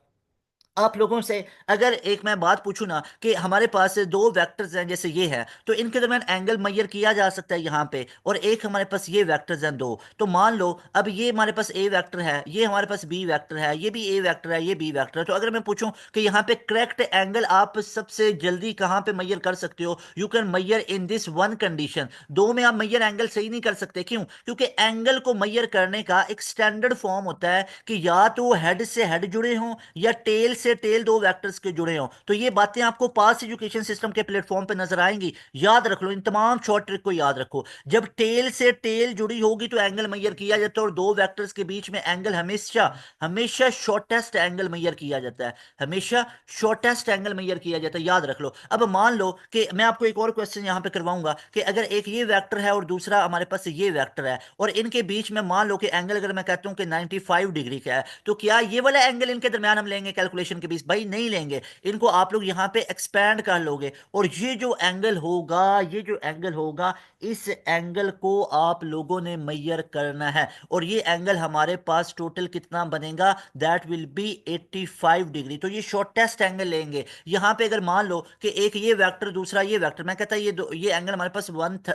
आप लोगों से अगर एक मैं बात पूछूं ना कि हमारे पास दो वेक्टर्स हैं जैसे ये है, तो इनके दरमियान एंगल मेजर किया जा सकता है यहाँ पे, और एक हमारे पास ये वेक्टर्स हैं दो। तो मान लो अब ये हमारे पास ए वेक्टर है, ये हमारे पास बी वेक्टर है, ये भी ए वेक्टर है, ये बी वेक्टर है। तो अगर मैं पूछूं कि यहाँ पे करेक्ट एंगल आप सबसे जल्दी कहाँ पे मेजर कर सकते हो, you can measure in this one condition. दो में आप मेजर एंगल सही नहीं कर सकते, क्यों? क्योंकि एंगल को मेजर करने का एक स्टैंडर्ड फॉर्म होता है कि या तो हेड से हेड जुड़े हों या टेल से टेल दो वेक्टर्स के जुड़े हों। तो ये बातें आपको पास एजुकेशन सिस्टम के प्लेटफॉर्म पे नजर आएंगी। याद रख लो, इन तमाम शॉर्ट ट्रिक को याद रखो। जब टेल से टेल जुड़ी होगी तो एंगल मेजर किया जाता है, और दो वेक्टर्स के बीच में एंगल हमेशा हमेशा शॉर्टेस्ट एंगल मेजर किया जाता है, हमेशा शॉर्टेस्ट एंगल मेजर किया जाता है। याद रख लो। अब मान लो कि मैं आपको एक और क्वेश्चन यहां पे करवाऊंगा कि अगर एक ये वेक्टर है और दूसरा हमारे पास ये वेक्टर है, और इनके बीच में मान लो कि एंगल अगर मैं कहता हूं कि 95 डिग्री का है, तो क्या ये वाला एंगल इनके दरमियान हम लेंगे कैलकुलेशन के बीच? भाई नहीं लेंगे, इनको आप लोग यहां पे एक्सपैंड कर लोगे, और ये जो एंगल होगा, ये जो एंगल होगा, इस एंगल को आप लोगों ने मेजर करना है, और ये एंगल हमारे पास टोटल कितना बनेगा? That will B 85 degree. तो ये शॉर्टेस्ट एंगल लेंगे। यहां पे अगर मान लो कि एक ये वेक्टर दूसरा ये वेक्टर, मैं कहता ये एंगल हमारे पास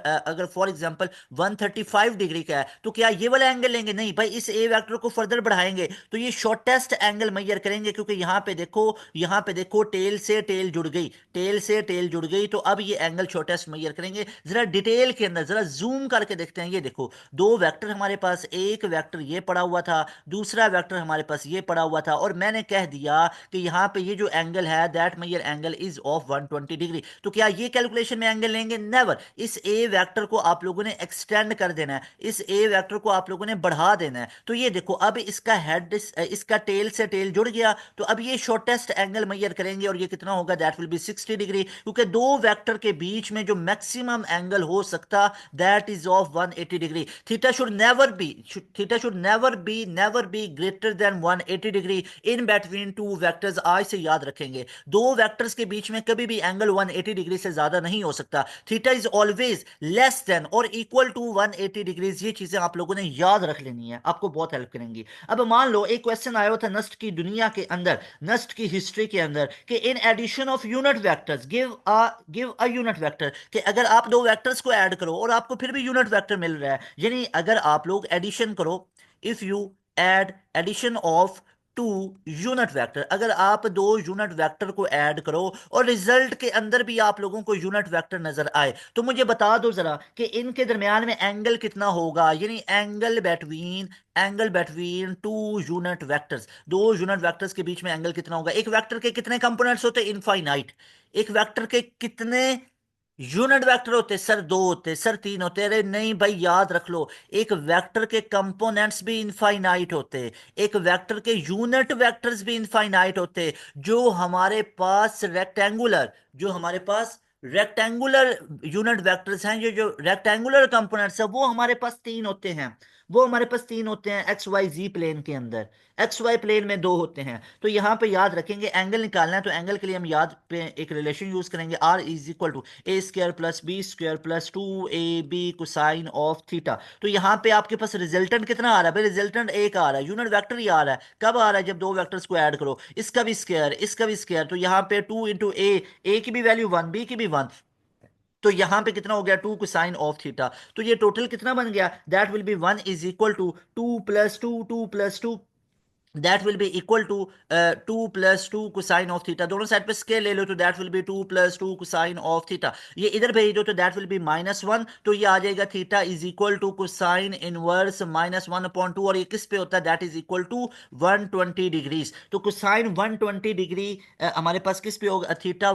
अगर फॉर एग्जांपल 135 डिग्री का है, तो क्या ये वाला एंगल लेंगे? नहीं भाई, इस ए वेक्टर को फर्दर बढ़ाएंगे तो ये शॉर्टेस्ट एंगल मेजर करेंगे, क्योंकि यहां पे देखो टेल से टेल जुड़ गई, टेल से टेल जुड़ गई, तो अब ये एंगल शॉर्टेस्ट मेजर करेंगे। जरा डिटेल के अंदर जरा जूम करके देखते हैं। ये देखो, दो वेक्टर हमारे पास, एक वेक्टर ये पड़ा हुआ था, दूसरा वेक्टर हमारे पास ये पड़ा हुआ था, और मैंने कह दिया कि यहां पे ये जो एंगल है that major angle is of 120 degree. तो क्या ये कैलकुलेशन में एंगल लेंगे? नेवर। इस ए वेक्टर को आप लोगों ने एक्सटेंड कर देना है, इस ए वेक्टर को आप लोगों ने बढ़ा देना है। तो ये देखो, अब इसका हेड इसका टेल से टेल जुड़ गया, तो अब ये शॉर्टेस्ट एंगल मेजर करेंगे, और ये कितना होगा? दैट विल बी 60 डिग्री, क्योंकि दो वेक्टर के बीच में जो मैक्सिमम एंगल हो सकता that is of 180 degree. Theta should never be greater than 180 degree in between two vectors. आज से याद रखेंगे, दो वेक्टर्स के बीच में कभी भी एंगल 180 डिग्री से ज्यादा नहीं हो सकता। Theta is always less than और इक्वल टू 180 डिग्रीज। ये चीजें आप लोगों ने याद रख लेनी है, आपको बहुत हेल्प करेंगी। अब मान लो एक क्वेश्चन आया था नस्ट की दुनिया के अंदर, नस्ट की हिस्ट्री के अंदर, कि in addition of unit vectors give a unit vector, कि अगर आप दो वेक्टर्स को ऐड करो और आपको फिर भी यूनिट वेक्टर मिल रहा है, यानी अगर आप लोग एडिशन करो, if you add addition of two unit vector, अगर आप दो यूनिट वेक्टर को ऐड करो और रिजल्ट के अंदर भी आप लोगों को यूनिट वेक्टर नजर आए, तो मुझे बता दो जरा कि इनके दरमियान में एंगल कितना होगा, यानी angle between two unit vectors, दो यूनिट वेक्टर्स के बीच में एंगल कितना होगा? एक वेक्टर के कितने कंपोनेंट्स होते हैं? इनफाइनाइट। एक वेक्टर के कितने यूनिट वेक्टर होते? सर दो होते, सर तीन होते। अरे नहीं भाई, याद रख लो, एक वेक्टर के कंपोनेंट्स भी इनफाइनाइट होते, एक वेक्टर के यूनिट वेक्टर्स भी इनफाइनाइट होते। जो हमारे पास रेक्टेंगुलर यूनिट वेक्टर्स हैं, ये जो रेक्टेंगुलर कंपोनेंट्स है, वो हमारे पास तीन होते हैं। वो हमारे पास तीन होते हैं एक्स वाई जी प्लेन के अंदर, एक्स वाई प्लेन में दो होते हैं। तो यहां पे याद रखेंगे, एंगल निकालना है तो एंगल के लिए हम याद पे एक रिलेशन यूज करेंगे, R is equal to A square plus B square plus 2ab cosine of theta. तो यहां पे आपके पास रिजल्टेंट कितना आ रहा है? भाई रिजल्टेंट एक आ रहा है, यूनिट वेक्टर ही आ रहा है। कब आ रहा है? जब दो वेक्टर्स को ऐड करो, इसका भी स्क्वायर इसका भी स्क्वायर, तो यहां पे 2 इंटू ए की भी वैल्यू 1, बी की भी 1, तो यहां पे कितना हो गया? 2 कोसाइन ऑफ थीटा। तो ये टोटल कितना बन गया? That will be 1 is equal to 2 plus 2 that will be equal to 2 plus 2 cosine of theta. दोनों साइड पे स्केल ले लो, तो that will be 2 plus 2 cosine of theta. ये इधर भेज दो तो दैट विल बी -1, तो ये आ जाएगा theta is equal to cosine inverse -1/2, और ये किस पे होता है? That is equal to 120 degrees. तो कोसाइन 120 डिग्री हमारे पास किस पे होगा? थीटा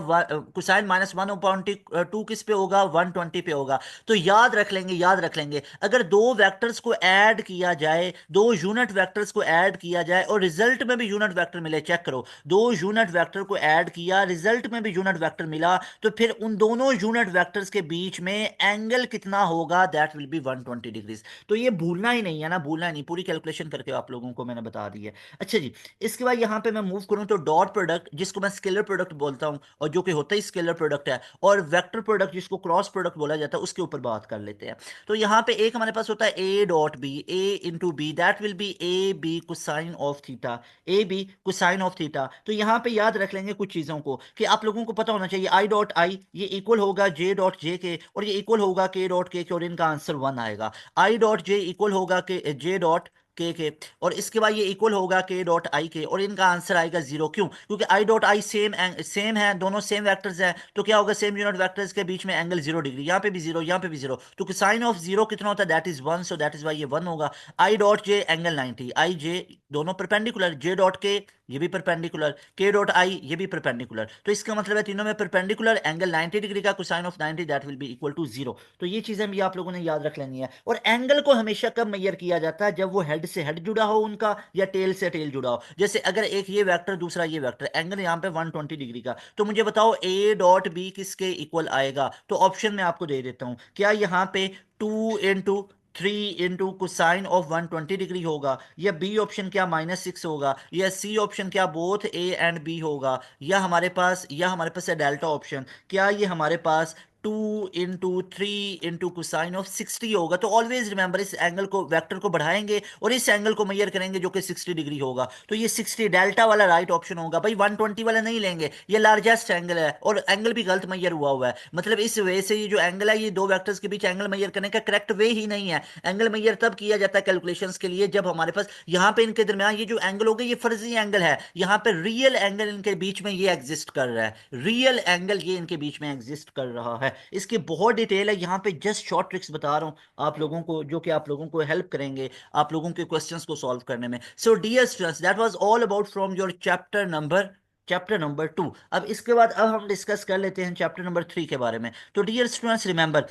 कोसाइन -1/2 किस पे होगा? 120 पे होगा। तो याद रख लेंगे, अगर दो वेक्टर्स को ऐड किया जाए, दो यूनिट वेक्टर्स को ऐड किया जाए और रिजल्ट में भी यूनिट वेक्टर मिले, चेक करो, दो यूनिट वेक्टर को ऐड किया, रिजल्ट में भी यूनिट वेक्टर मिला, तो फिर उन दोनों यूनिट वेक्टर्स के बीच में एंगल कितना होगा, दैट विल बी 120 डिग्रीज। तो ये भूलना ही नहीं है ना, भूलना ही नहीं, पूरी कैलकुलेशन करके आप लोगों को मैंने बता दी है। अच्छा जी, इसके बाद यहां पे मैं मूव करूं तो डॉट प्रोडक्ट, जिसको मैं स्केलर प्रोडक्ट बोलता हूं और जो कि होता ही स्केलर प्रोडक्ट है, और वेक्टर प्रोडक्ट जिसको क्रॉस प्रोडक्ट बोला जाता है, उसके ऊपर बात कर लेते हैं। तो यहां पे एक हमारे पास होता है A dot B, A into B, that will be A B cosine of theta, A B cosine of theta. तो यहां पे याद रख लेंगे कुछ चीजों को कि आप लोगों को पता होना चाहिए, आई डॉट आई ये इक्वल होगा जे डॉट जे के, और ये इक्वल होगा के डॉट के, और इनका आंसर 1 आएगा। आई डॉट जे इक्वल होगा के जे डॉट के, और इसके बाद ये इक्वल होगा के डॉट आई के, और इनका आंसर आएगा 0। क्यों? क्योंकि I dot I same same है, दोनों सेम वेक्टर्स हैं, तो क्या होगा, सेम यूनिट वेक्टर्स के बीच में एंगल 0 डिग्री, यहाँ पे भी 0, यहाँ पे भी 0, तो साइन ऑफ 0 कितना होता है, that is 1, so that is why ये 1 होगा। आई डॉट जे एंगल 90, आई जे दोनों परपेंडिकुलर, जे डॉट के ये भी परपेंडिकुलर, के डॉट आई ये भी परपेंडिकुलर, तो इसका मतलब है तीनों में परपेंडिकुलर, एंगल 90 डिग्री का cosine of 90 that will be equal to 0। तो ये चीजें भी आप लोगों ने याद रख लेनी है। और एंगल को हमेशा कब मेजर किया जाता है, जब वो हेड से हेड जुड़ा हो उनका, या टेल से टेल जुड़ा हो। जैसे अगर एक ये वेक्टर दूसरा ये वेक्टर, एंगल यहाँ पे 120 डिग्री का, तो मुझे बताओ ए डॉट बी किसके इक्वल आएगा। तो ऑप्शन में आपको दे देता हूं, क्या यहाँ पे 2 into 3 into cosine of 120 degree होगा, या बी ऑप्शन क्या -6 होगा, या सी ऑप्शन क्या बोथ ए एंड बी होगा, या हमारे पास है डेल्टा ऑप्शन, क्या ये हमारे पास 2 into 3 into कोसाइन ऑफ 60 होगा। तो ऑलवेज रिमेंबर, इस एंगल को वेक्टर को बढ़ाएंगे और इस एंगल को मेजर करेंगे जो कि 60 डिग्री होगा, तो ये 60 डेल्टा वाला राइट ऑप्शन होगा भाई, 120 वाला नहीं लेंगे, ये लार्जेस्ट एंगल है और एंगल भी गलत मेजर हुआ है। मतलब इस वे से ये जो एंगल है, ये दो वेक्टर्स के बीच एंगल मेजर करने का करेक्ट वे ही नहीं है। एंगल मेजर तब किया जाता है कैलकुलेशंस के लिए जब हमारे पास यहाँ पे इनके दरमियान ये जो एंगल होगा ये फर्जी एंगल है, यहाँ पे रियल एंगल इनके बीच में ये एग्जिस्ट कर रहा है, रियल एंगल ये इनके बीच में एग्जिस्ट कर रहा है। इसकी बहुत डिटेल है, यहाँ पे जस्ट शॉर्ट ट्रिक्स बता रहा हूँ आप लोगों को, जो कि आप लोगों को हेल्प करेंगे आप लोगों के क्वेश्चंस को सॉल्व करने में। So dear students, that was all about from your chapter number 2। अब इसके बाद अब हम डिस्कस कर लेते हैं चैप्टर नंबर 3 के बारे में। तो डियर स्टूडेंट्स रिमेंबर,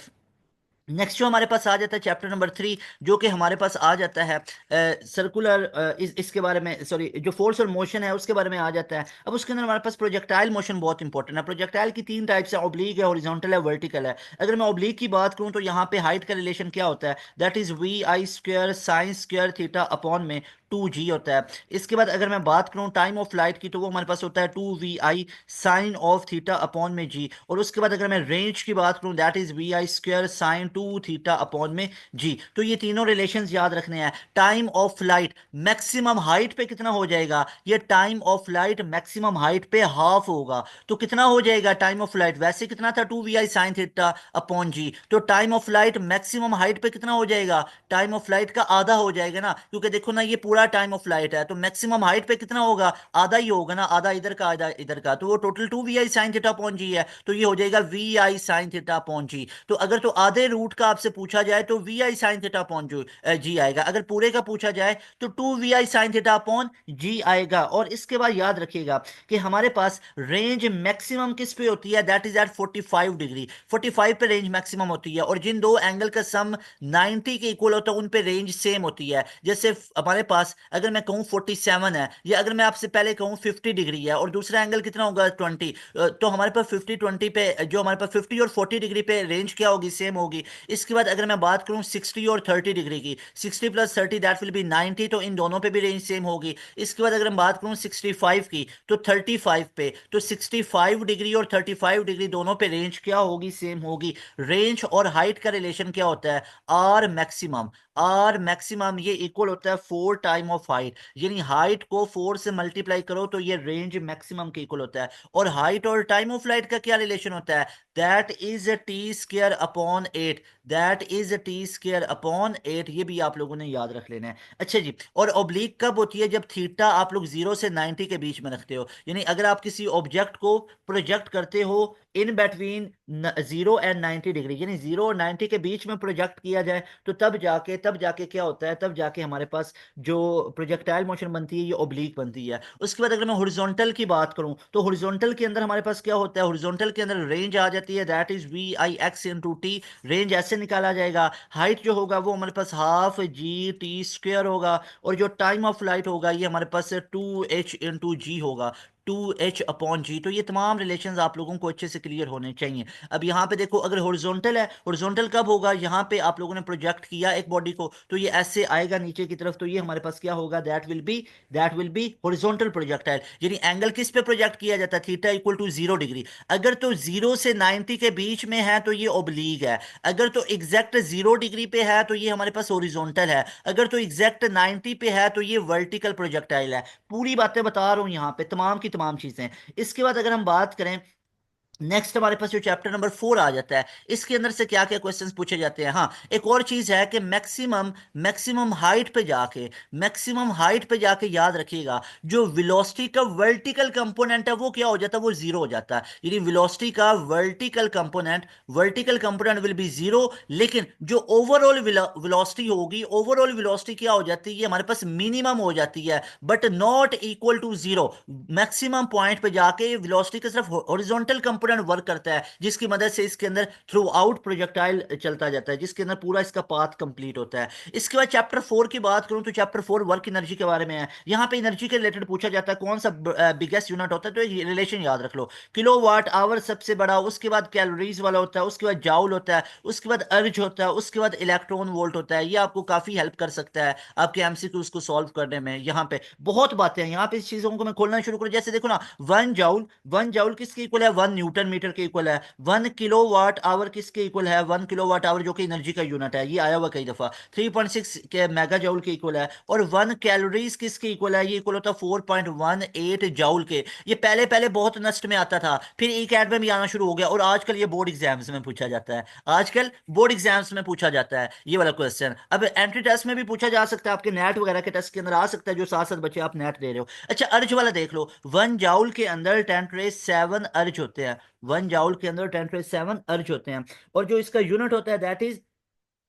नेक्स्ट जो हमारे पास आ जाता है चैप्टर नंबर 3, जो कि हमारे पास आ जाता है सर्कुलर, इसके बारे में, सॉरी, जो फोर्स और मोशन है उसके बारे में आ जाता है। अब उसके अंदर हमारे पास प्रोजेक्टाइल मोशन बहुत इंपॉर्टेंट है। प्रोजेक्टाइल की 3 टाइप्स है, ऑब्लिक है, हॉरिजॉन्टल है, वर्टिकल है। अगर मैं ऑब्लिक की बात करूं तो यहाँ पे हाइट का रिलेशन क्या होता है, that is V I square sine square theta upon में 2g होता है। इसके बाद अगर मैं बात करूं टाइम ऑफ फ्लाइट की, तो वो हमारे पास होता है 2vi sine of theta upon में g। और उसके बाद अगर मैं रेंज की बात करूं, that is V I square sine 2 theta upon में g। तो ये तीनों रिलेशंस याद रखने हैं। Time of flight maximum height पे कितना हो जाएगा, ये time of flight maximum height पे हाफ होगा। तो कितना हो जाएगा टाइम ऑफ फ्लाइट, वैसे कितना था 2vi sine theta upon g, तो time of flight maximum height पे कितना हो जाएगा, टाइम ऑफ फ्लाइट का आधा हो जाएगा ना, क्योंकि देखो ना ये पूरा टाइम ऑफ फ्लाइट है, तो मैक्सिमम हाइट पे कितना होगा, आधा ही होगा ना, आधा इधर का आधा इधर का, तो वो total 2vi sine theta upon g है, तो ये हो जाएगा vi sine theta upon g. तो अगर तो आधे रूट का आपसे पूछा जाए तो vi साइन थीटा अपॉन जी आएगा, अगर पूरे का पूछा जाए तो 2vi साइन थीटा अपॉन जी आएगा। और इसके बाद याद रखिएगा कि हमारे पास रेंज मैक्सिमम किस पे होती है, दैट इज एट 45 डिग्री, 45 पे रेंज मैक्सिमम होती है, और जिन दो एंगल का सम 90 के इक्वल होता है उन पे रेंज सेम होती है। जैसे हमारे पास अगर मैं कहूँ 47 है, या अगर मैं आपसे पहले कहूँ 50 डिग्री है, और दूसरा एंगल कितना होगा 20, तो हमारे पास 50-20 पे, जो हमारे पास 50 और 40 डिग्री पे रेंज क्या होगी, सेम होगी। इसके बाद अगर मैं बात करूँ 60 और 30 डिग्री की, 60 प्लस 30 दैट विल बी 90, तो इन दोनों पे भी रेंज सेम होगी। इसके बाद अगर मैं बात करूँ 65 की, तो 35 पे, तो 65 डिग्री और 35 डिग्री दोनों पे रेंज क्या होगी, सेम होगी। रेंज और हाइट का रिलेशन क्या होता है, आर मैक्सिमम ये इक्वल होता है 4 टाइम ऑफ हाइट, यानी हाइट को 4 से मल्टीप्लाई करो तो ये रेंज मैक्सिमम के इक्वल होता है। और हाइट और टाइम ऑफ फ्लाइट का क्या रिलेशन होता है, that is T square upon 8, that is T square upon 8, ये भी आप लोगों ने याद रख लेना है। अच्छा जी, और ऑब्लिक कब होती है, जब थीटा आप लोग 0 से 90 के बीच में रखते हो, यानी अगर आप किसी ऑब्जेक्ट को प्रोजेक्ट करते हो इन बिटवीन 0 and 90 डिग्री, यानी 0 और 90 के बीच में प्रोजेक्ट किया जाए, तो तब जाके क्या होता है, तब जाके हमारे पास जो प्रोजेक्टाइल मोशन बनती है ये ओब्लीक बनती है। उसके बाद अगर मैं हॉरिजॉन्टल की बात करूं, तो हॉरिजॉन्टल के अंदर हमारे पास क्या होता है, हॉरिजॉन्टल के अंदर रेंज आ जाती है, that is V I X into T, range ऐसे कैसे निकाला जाएगा? हाइट जो होगा वो हमारे पास हाफ जी टी स्क्वेयर होगा, और जो टाइम ऑफ फ्लाइट होगा ये हमारे पास 2h/g होगा, 2h/g। तो ये तमाम रिलेशंस आप लोगों को अच्छे से क्लियर होने चाहिए। अब यहाँ पे देखो, अगर हॉरिजॉन्टल है, हॉरिजॉन्टल कब होगा? यहाँ पे आप लोगों ने प्रोजेक्ट किया एक बॉडी को, तो ये ऐसे आएगा नीचे की तरफ, तो ये हमारे पास क्या होगा? That will be horizontal projectile. यानी एंगल किस पे प्रोजेक्ट किया जाता है? Theta equal to 0 degree. अगर तो 0 से 90 के बीच में है तो ये ओब्लीग है, अगर तो एग्जैक्ट 0 डिग्री पे है तो ये हमारे पास हॉरिजॉन्टल है, अगर तो एग्जैक्ट 90 पे है तो ये वर्टिकल प्रोजेक्टाइल है। पूरी बातें बता रहा हूं यहाँ पे, तमाम की तमाम चीजें। इसके बाद अगर हम बात करें, नेक्स्ट हमारे पास जो चैप्टर नंबर 4 आ जाता है, इसके अंदर से क्या क्या क्वेश्चंस पूछे जाते हैं? हाँ, एक और चीज है कि मैक्सिमम मैक्सिमम हाइट पे जाके, मैक्सिमम हाइट पे जाके याद रखिएगा, जो वेलोसिटी का वर्टिकल कंपोनेंट है वो क्या हो जाता है? वो जीरो हो जाता है। यानी वेलोसिटी का vertical component will be zero, लेकिन जो ओवरऑल वेलोसिटी होगी, ओवरऑल वेलोसिटी क्या हो जाती है? ये हमारे पास मिनिमम हो जाती है, but not equal to zero. Maximum point पे जाके वेलोसिटी की सिर्फ हॉरिजॉन्टल कंपोनेंट वर्क करता है, जिसकी मदद से इसके अंदर थ्रू आउट प्रोजेक्टाइल चलता जाता है, जिसके अंदर पूरा इसका पाथ कंप्लीट होता है। इसके बाद चैप्टर 4 की बात करूं तो चैप्टर 4 वर्क एनर्जी के बारे में है। यहाँ पे एनर्जी के रिलेटेड पूछा जाता है कौन सा बिगेस्ट यूनिट होता है, तो ये रिलेशन याद रख लो। किलो वाट आवर सबसे बड़ा, उसके बाद कैलोरीज वाला होता है, उसके बाद जाउल होता है, उसके बाद अर्ज होता है, उसके बाद इलेक्ट्रॉन वोल्ट होता है। ये आपको काफी हेल्प कर सकता है आपके एमसीक्यूज को सॉल्व करने में। यहाँ पे बहुत बातें हैं, यहाँ पे इस चीजों को मैं खोलना शुरू करूँ। जैसे देखो ना, 1 जूल किसके इक्वल है? 1 न्यूटन मीटर के इक्वल है। 1 किलो वाट आवर किसके इक्वल है? 1 किलो वाट आवर जो कि एनर्जी का यूनिट है, ये आया हुआ कई दफा। 3.6 के मेगा जाउल के इक्वल है। और 1 कैलोरीज किसके इक्वल है? ये इक्वल होता है 4.18 जाउल के। ये पहले पहले बहुत नस्ट में आता था, फिर एक ऐड में भी आना शुरू हो गया, और आजकल ये बोर्ड एग्जाम्स में पूछा जाता है। आजकल बोर्ड एग्जाम्स में पूछा जाता है ये वाला क्वेश्चन। अब एंट्री टेस्ट में भी पूछा जा सकता है, आपके नेट वगैरह के टेस्ट के अंदर आ सकता है, जो साथ साथ बच्चे आप नेट दे रहे हो। अच्छा, अर्ज वाला देख लो। 1 जाउल के अंदर 10⁻⁷ अर्ज होते हैं। 1 जाउल के अंदर 10⁻⁷ अर्ज होते हैं। और जो इसका यूनिट होता है दैट इज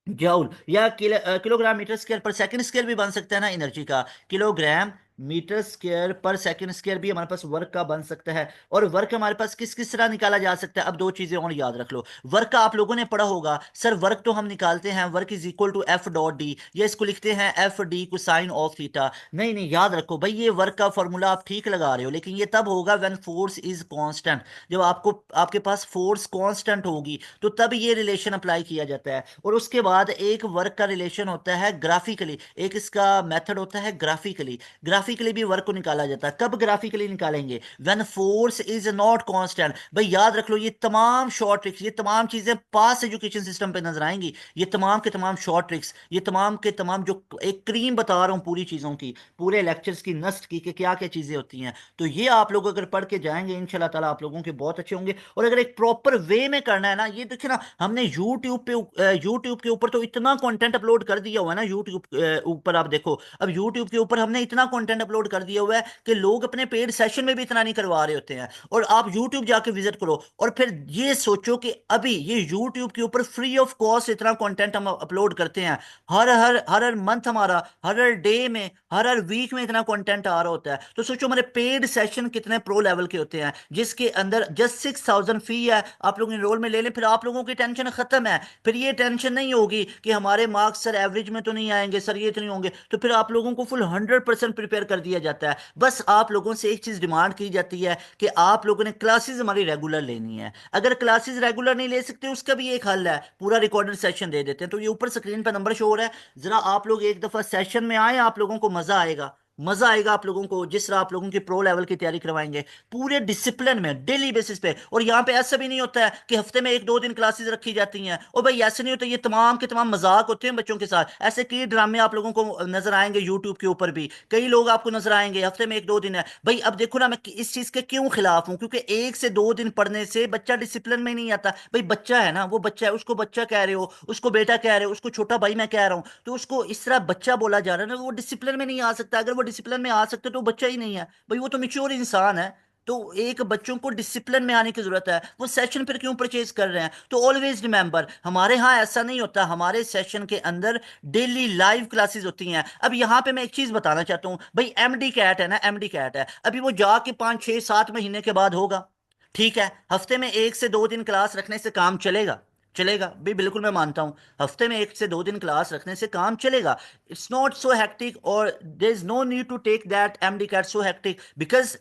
जाउल, या किलोग्राम मीटर स्क्वायर पर सेकंड स्क्वायर भी बन सकता है ना एनर्जी का। किलोग्राम मीटर स्क्वायर पर सेकंड स्क्वायर भी हमारे पास वर्क का बन सकता है। और वर्क हमारे पास किस किस तरह निकाला जा सकता है? अब दो चीजें और याद रख लो। वर्क का आप लोगों ने पढ़ा होगा, सर वर्क तो हम निकालते हैं, work is equal to F.D, या इसको लिखते हैं FD कोसाइन ऑफ थीटा। नहीं नहीं, याद रखो भाई, ये वर्क का फॉर्मूला आप ठीक लगा रहे हो, लेकिन ये तब होगा व्हेन फोर्स इज कांस्टेंट। जब आपके पास फोर्स कांस्टेंट होगी तो तब ये रिलेशन अप्लाई किया जाता है। और उसके बाद एक वर्क का रिलेशन होता है ग्राफिकली, एक इसका मेथड होता है ग्राफिकली। ग्राफिकली भी वर्क को निकाला जाता है। कब ग्राफिकली निकालेंगे? When force is not constant. भाई याद रख लो, ये तमाम शॉर्ट ट्रिक्स, ये तमाम चीजें पास एजुकेशन सिस्टम पे नजर आएंगी। ये तमाम के तमाम शॉर्ट ट्रिक्स, ये तमाम के तमाम जो एक क्रीम बता रहा हूँ पूरी चीजों की, पूरे लेक्चर्स की नस्ट की, कि क्या क्या चीजें होती हैं। तो ये आप लोग अगर पढ़ के जाएंगे इंशाल्लाह ताला, आप लोगों के बहुत अच्छे होंगे। और अगर एक प्रॉपर वे में करना है ना, ये देखिए ना, हमने यूट्यूब के ऊपर तो इतना कंटेंट अपलोड कर दिया हुआ है ना। यूट्यूब ऊपर आप देखो, अब यूट्यूब के ऊपर हमने इतना कंटेंट अपलोड कर दिया हुआ है कि लोग अपने पेड सेशन में भी इतना नहीं करवा रहे होते हैं। और आप यूट्यूब जाके विजिट करो, और फिर ये सोचो कि अभी ये यूट्यूब के ऊपर फ्री ऑफ कॉस्ट इतना कंटेंट हम अपलोड करते हैं। हर मंथ हमारा, हर डे में, हर वीक में इतना कंटेंट आ रहा होता है। तो सोचो हमारे पेड सेशन कितने प्रो लेवल के होते हैं, जिसके अंदर जस्ट 6,000 फी है। आप लोग इनरोल में ले लें, फिर आप लोगों की टेंशन खत्म है। फिर ये टेंशन नहीं होगी कि हमारे मार्क्स सर एवरेज में तो नहीं आएंगे, सर ये तो नहीं होंगे। तो फिर आप लोगों को फुल 100% प्रिपेयर कर दिया जाता है। बस आप लोगों से एक चीज डिमांड की जाती है कि आप लोगों ने क्लासेस हमारी रेगुलर लेनी है। अगर क्लासेस रेगुलर नहीं ले सकते, उसका भी एक हल है, पूरा रिकॉर्डेड सेशन दे देते हैं। तो ये ऊपर स्क्रीन पर नंबर शो हो रहा है, जरा आप लोग एक दफा सेशन में आए, आप लोगों को मजा आएगा। मजा आएगा आप लोगों को, जिस तरह आप लोगों की प्रो लेवल की तैयारी करवाएंगे पूरे डिसिप्लिन में, डेली बेसिस पे। और यहाँ पे ऐसा भी नहीं होता है कि हफ्ते में एक दो दिन क्लासेस रखी जाती हैं। और भाई ऐसे नहीं होता, ये तमाम के तमाम मजाक होते हैं बच्चों के साथ। ऐसे कई ड्रामे आप लोगों को नजर आएंगे यूट्यूब के ऊपर भी, कई लोग आपको नजर आएंगे हफ्ते में एक दो दिन है। भाई अब देखो ना, मैं इस चीज के क्यों खिलाफ हूँ, क्योंकि 1 से 2 दिन पढ़ने से बच्चा डिसिप्लिन में नहीं आता। भाई बच्चा है ना, वो बच्चा है, उसको बच्चा कह रहे हो, उसको बेटा कह रहे हो, उसको छोटा भाई मैं कह रहा हूँ, तो उसको इस तरह बच्चा बोला जा रहा है ना, वो डिसिप्लिन में नहीं आ सकता। अगर वो डिसिप्लिन में आ सकता तो बच्चा ही नहीं है भाई, वो तो मिच्योर इंसान है। तो एक बच्चों को डिसिप्लिन में आने की जरूरत है। वो सेशन फिर क्यों परचेज कर रहे हैं? तो ऑलवेज रिमेंबर, हमारे यहाँ ऐसा नहीं होता। हमारे सेशन के अंदर डेली लाइव क्लासेस होती हैं। अब यहाँ पे मैं एक चीज बताना चाहता हूँ भाई, एमडी कैट है ना, एमडी कैट है, अभी वो जाके 5 6 7 महीने के बाद होगा। ठीक है, हफ्ते में 1 से 2 दिन क्लास रखने से काम चलेगा? चलेगा भी, बिल्कुल मैं मानता हूँ। हफ्ते में 1 से 2 दिन क्लास रखने से काम चलेगा। इट्स नॉट सो हेक्टिक, और there is no need to take that MD CAT so hectic, because